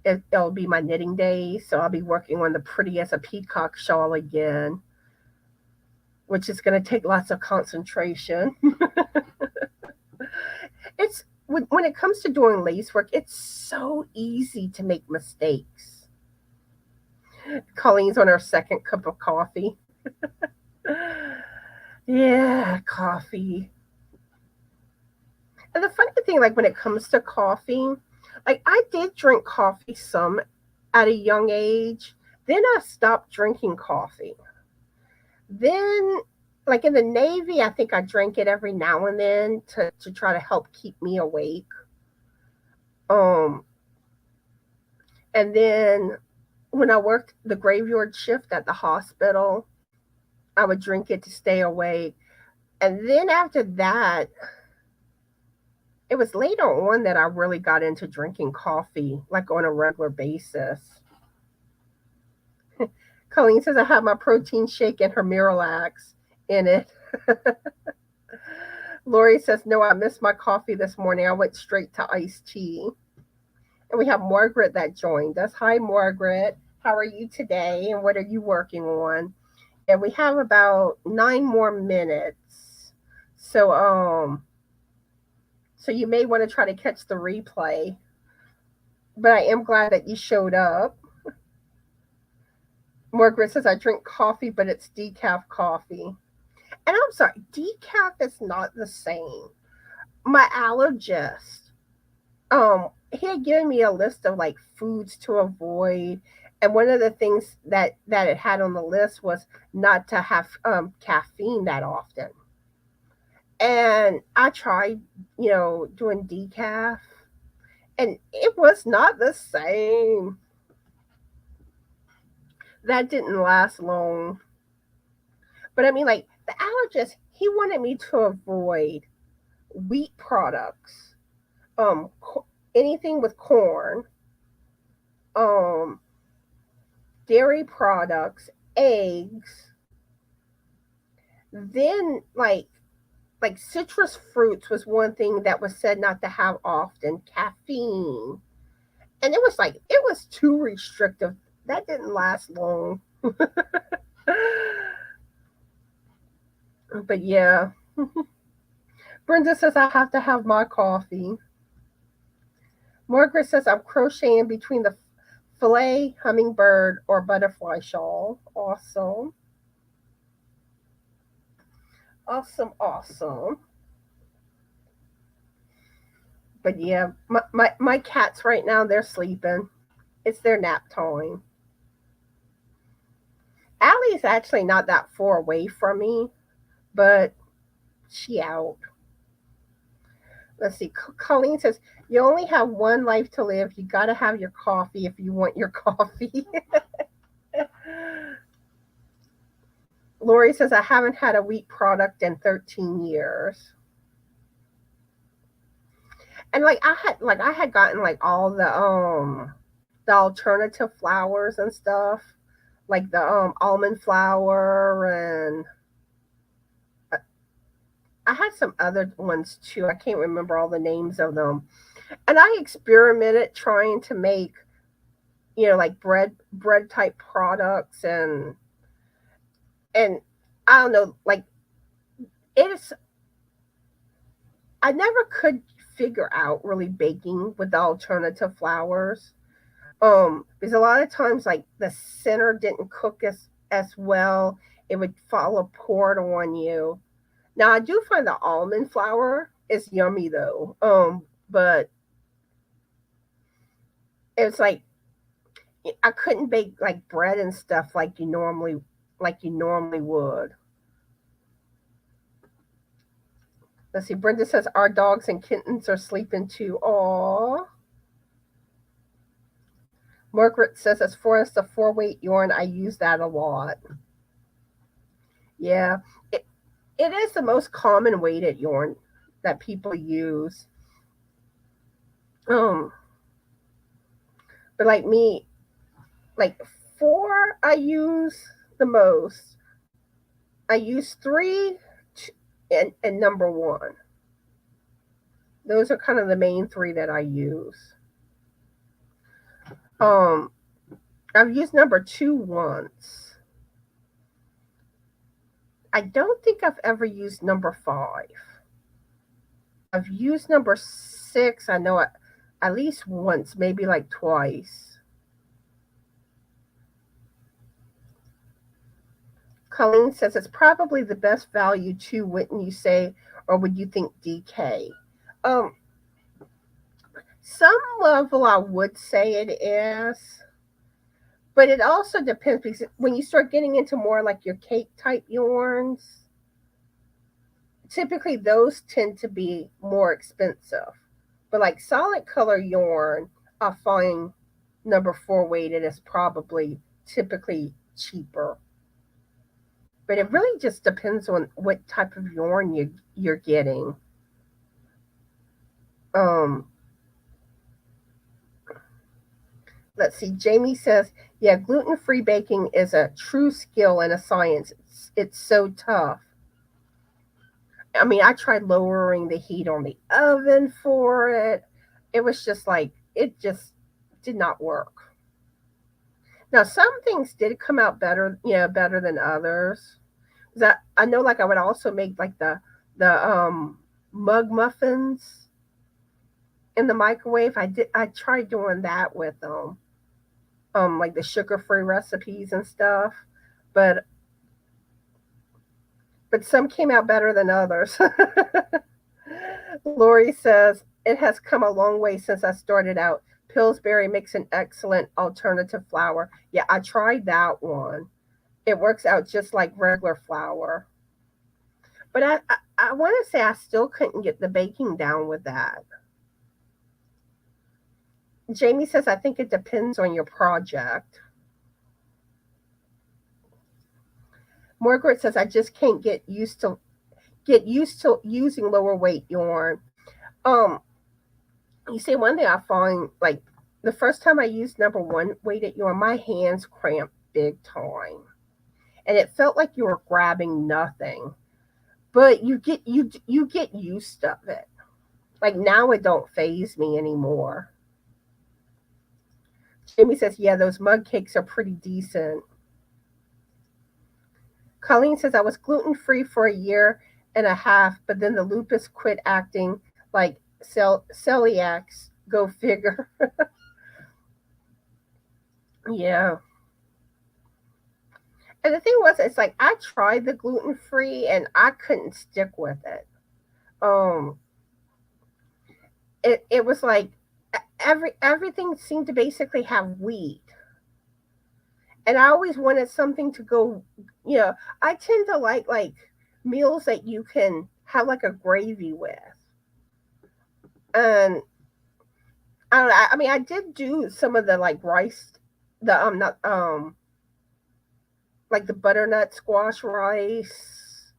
It'll be my knitting day, so I'll be working on the pretty as a peacock shawl again, which is going to take lots of concentration. It's when it comes to doing lace work, it's so easy to make mistakes. Colleen's on her second cup of coffee. Yeah, coffee. And the funny thing, like when it comes to coffee, like I did drink coffee some at a young age. Then I stopped drinking coffee. Then, like in the Navy, I think I drank it every now and then to try to help keep me awake. Um, and then when I worked the graveyard shift at the hospital, I would drink it to stay awake. And then after that, it was later on that I really got into drinking coffee, like on a regular basis. Colleen says I have my protein shake and her Miralax in it. Lori says, no, I missed my coffee this morning. I went straight to iced tea. And we have Margaret that joined us. Hi, Margaret. How are you today? And what are you working on? And we have about 9 more minutes. So you may want to try to catch the replay. But I am glad that you showed up. Margaret says, I drink coffee, but it's decaf coffee. And I'm sorry, decaf is not the same. My allergist, he had given me a list of like foods to avoid. And one of the things that it had on the list was not to have caffeine that often. And I tried, doing decaf, and it was not the same. That didn't last long. But I mean, like the allergist, he wanted me to avoid wheat products, um, anything with corn, um, dairy products, eggs. Then like citrus fruits was one thing that was said not to have often. Caffeine, and it was too restrictive. That didn't last long. But yeah. Brenda says I have to have my coffee. Margaret says I'm crocheting between the filet, hummingbird, or butterfly shawl. Awesome. Awesome, awesome. But yeah, my cats right now, they're sleeping. It's their nap time. Allie is actually not that far away from me, but she out. Let's see. Colleen says, you only have one life to live. You got to have your coffee if you want your coffee. Lori says, I haven't had a wheat product in 13 years. And I had gotten like all the alternative flours and stuff, like the almond flour, and I had some other ones too. I can't remember all the names of them. And I experimented trying to make, like bread type products, and I don't know, like it is I never could figure out really baking with the alternative flours. Because a lot of times like the center didn't cook as well. It would fall apart on you. Now I do find the almond flour is yummy though. But it's like I couldn't bake like bread and stuff like you normally would. Let's see. Brenda says our dogs and kittens are sleeping too. Aw. Margaret says as far as the 4-weight yarn, I use that a lot. Yeah, it, it is the most common weighted yarn that people use. Um, but like me, like 4, I use the most. I use 3 and number 1. Those are kind of the main 3 that I use. Um, I've used number 2 once. I don't think I've ever used number 5. I've used number 6. I know at least once, maybe like twice. Colleen says it's probably the best value too, wouldn't you say? Or would you think DK? Um, some level I would say it is, but it also depends because when you start getting into more like your cake type yarns, typically those tend to be more expensive. But like solid color yarn, I find number 4 weighted is probably typically cheaper. But it really just depends on what type of yarn you're getting. Um, let's see. Jamie says, "Yeah, gluten-free baking is a true skill and a science. It's so tough. I mean, I tried lowering the heat on the oven for it. It was just like it just did not work. Now, some things did come out better, better than others. That I know, like I would also make like the mug muffins in the microwave. I tried doing that with them, like the sugar free recipes and stuff. But some came out better than others. Lori says it has come a long way since I started out. Pillsbury makes an excellent alternative flour. Yeah, I tried that one. It works out just like regular flour. But I want to say I still couldn't get the baking down with that. Jamie says I think it depends on your project. Margaret says I just can't get used to using lower weight yarn. Um, you see, one thing I find like the first time I used number 1 weighted yarn, my hands cramped big time, and it felt like you were grabbing nothing. But you get used of it. Like now, it don't phase me anymore. Jamie says, "Yeah, those mug cakes are pretty decent." Colleen says, "I was gluten free for a year and a half, but then the lupus quit acting like celiacs. Go figure. Yeah. And the thing was, it's like I tried the gluten free and I couldn't stick with it. Um, it was like everything seemed to basically have wheat, and I always wanted something to go. You know, I tend to like meals that you can have like a gravy with, and I don't know. I mean, I did do some of the like rice, the not like the butternut squash rice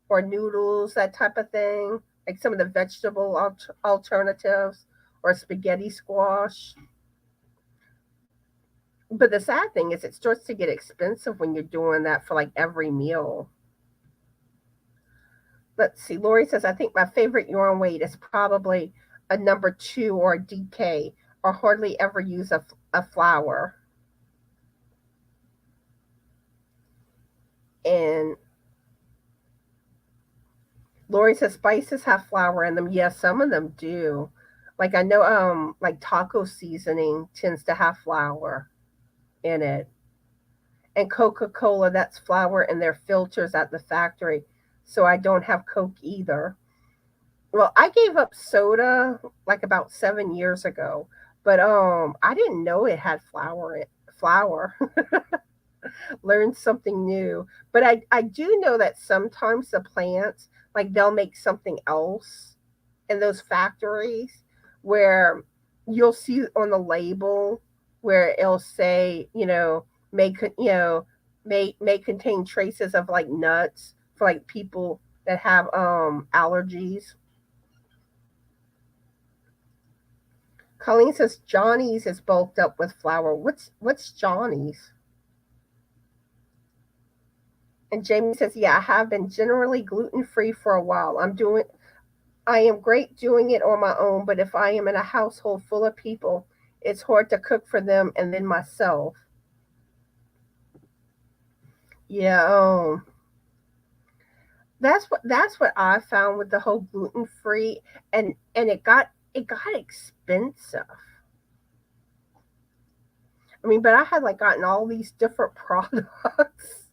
or noodles, that type of thing. Like some of the vegetable alternatives or spaghetti squash. But the sad thing is, it starts to get expensive when you're doing that for like every meal. Let's see. Lori says, I think my favorite yarn weight is probably a number two or a DK, or hardly ever use a flower. And Lori says, spices have flour in them. Yes, some of them do. Like I know, like taco seasoning tends to have flour in it. And Coca Cola, that's flour in their filters at the factory. So I don't have Coke either. Well, I gave up soda like about 7 years ago, but I didn't know it had flour. Learned something new. But I do know that sometimes the plants, like they'll make something else in those factories where you'll see on the label where it'll say, may contain traces of like nuts for like people that have allergies. Colleen says Johnny's is bulked up with flour. What's Johnny's? And Jamie says, yeah, I have been generally gluten free for a while. I am great doing it on my own, but if I am in a household full of people, it's hard to cook for them and then myself. Yeah, that's what I found with the whole gluten free, and it got expensive. I mean, but I had like gotten all these different products.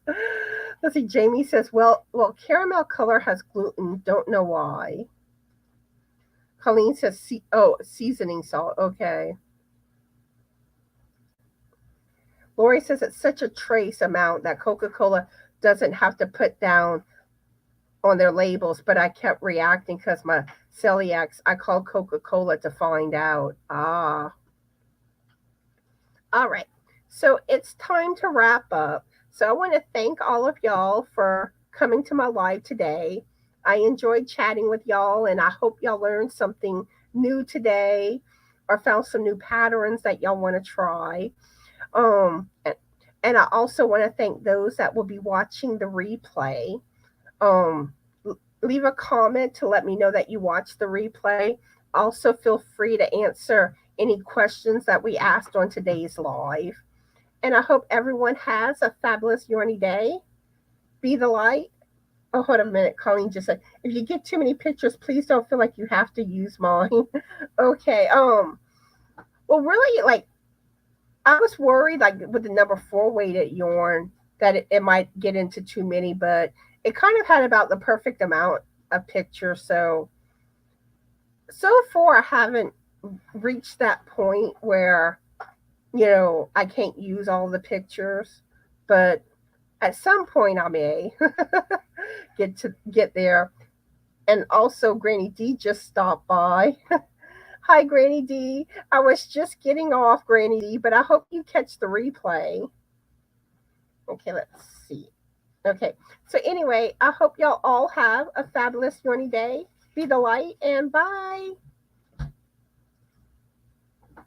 Let's see. Jamie says, well, caramel color has gluten. Don't know why. Colleen says, seasoning salt. Okay. Lori says it's such a trace amount that Coca Cola doesn't have to put down on their labels, but I kept reacting because my celiacs. I called Coca Cola to find out. Ah. All right. So it's time to wrap up. So I want to thank all of y'all for coming to my live today. I enjoyed chatting with y'all, and I hope y'all learned something new today or found some new patterns that y'all want to try. And I also want to thank those that will be watching the replay. Um, Leave a comment to let me know that you watched the replay. Also, feel free to answer any questions that we asked on today's live. And I hope everyone has a fabulous Yorny day. Be the light. Oh, hold on a minute. Colleen just said, if you get too many pictures, please don't feel like you have to use mine. Okay. Well, really, like, I was worried, like, with the number four weighted yarn, that it might get into too many, but it kind of had about the perfect amount of pictures. So far, I haven't reached that point where I can't use all the pictures, but at some point I may get there. And also, Granny D just stopped by. Hi, Granny D. I was just getting off, Granny D, but I hope you catch the replay. Okay, let's see. Okay, so anyway, I hope y'all all have a fabulous Yorny day. Be the light, and bye.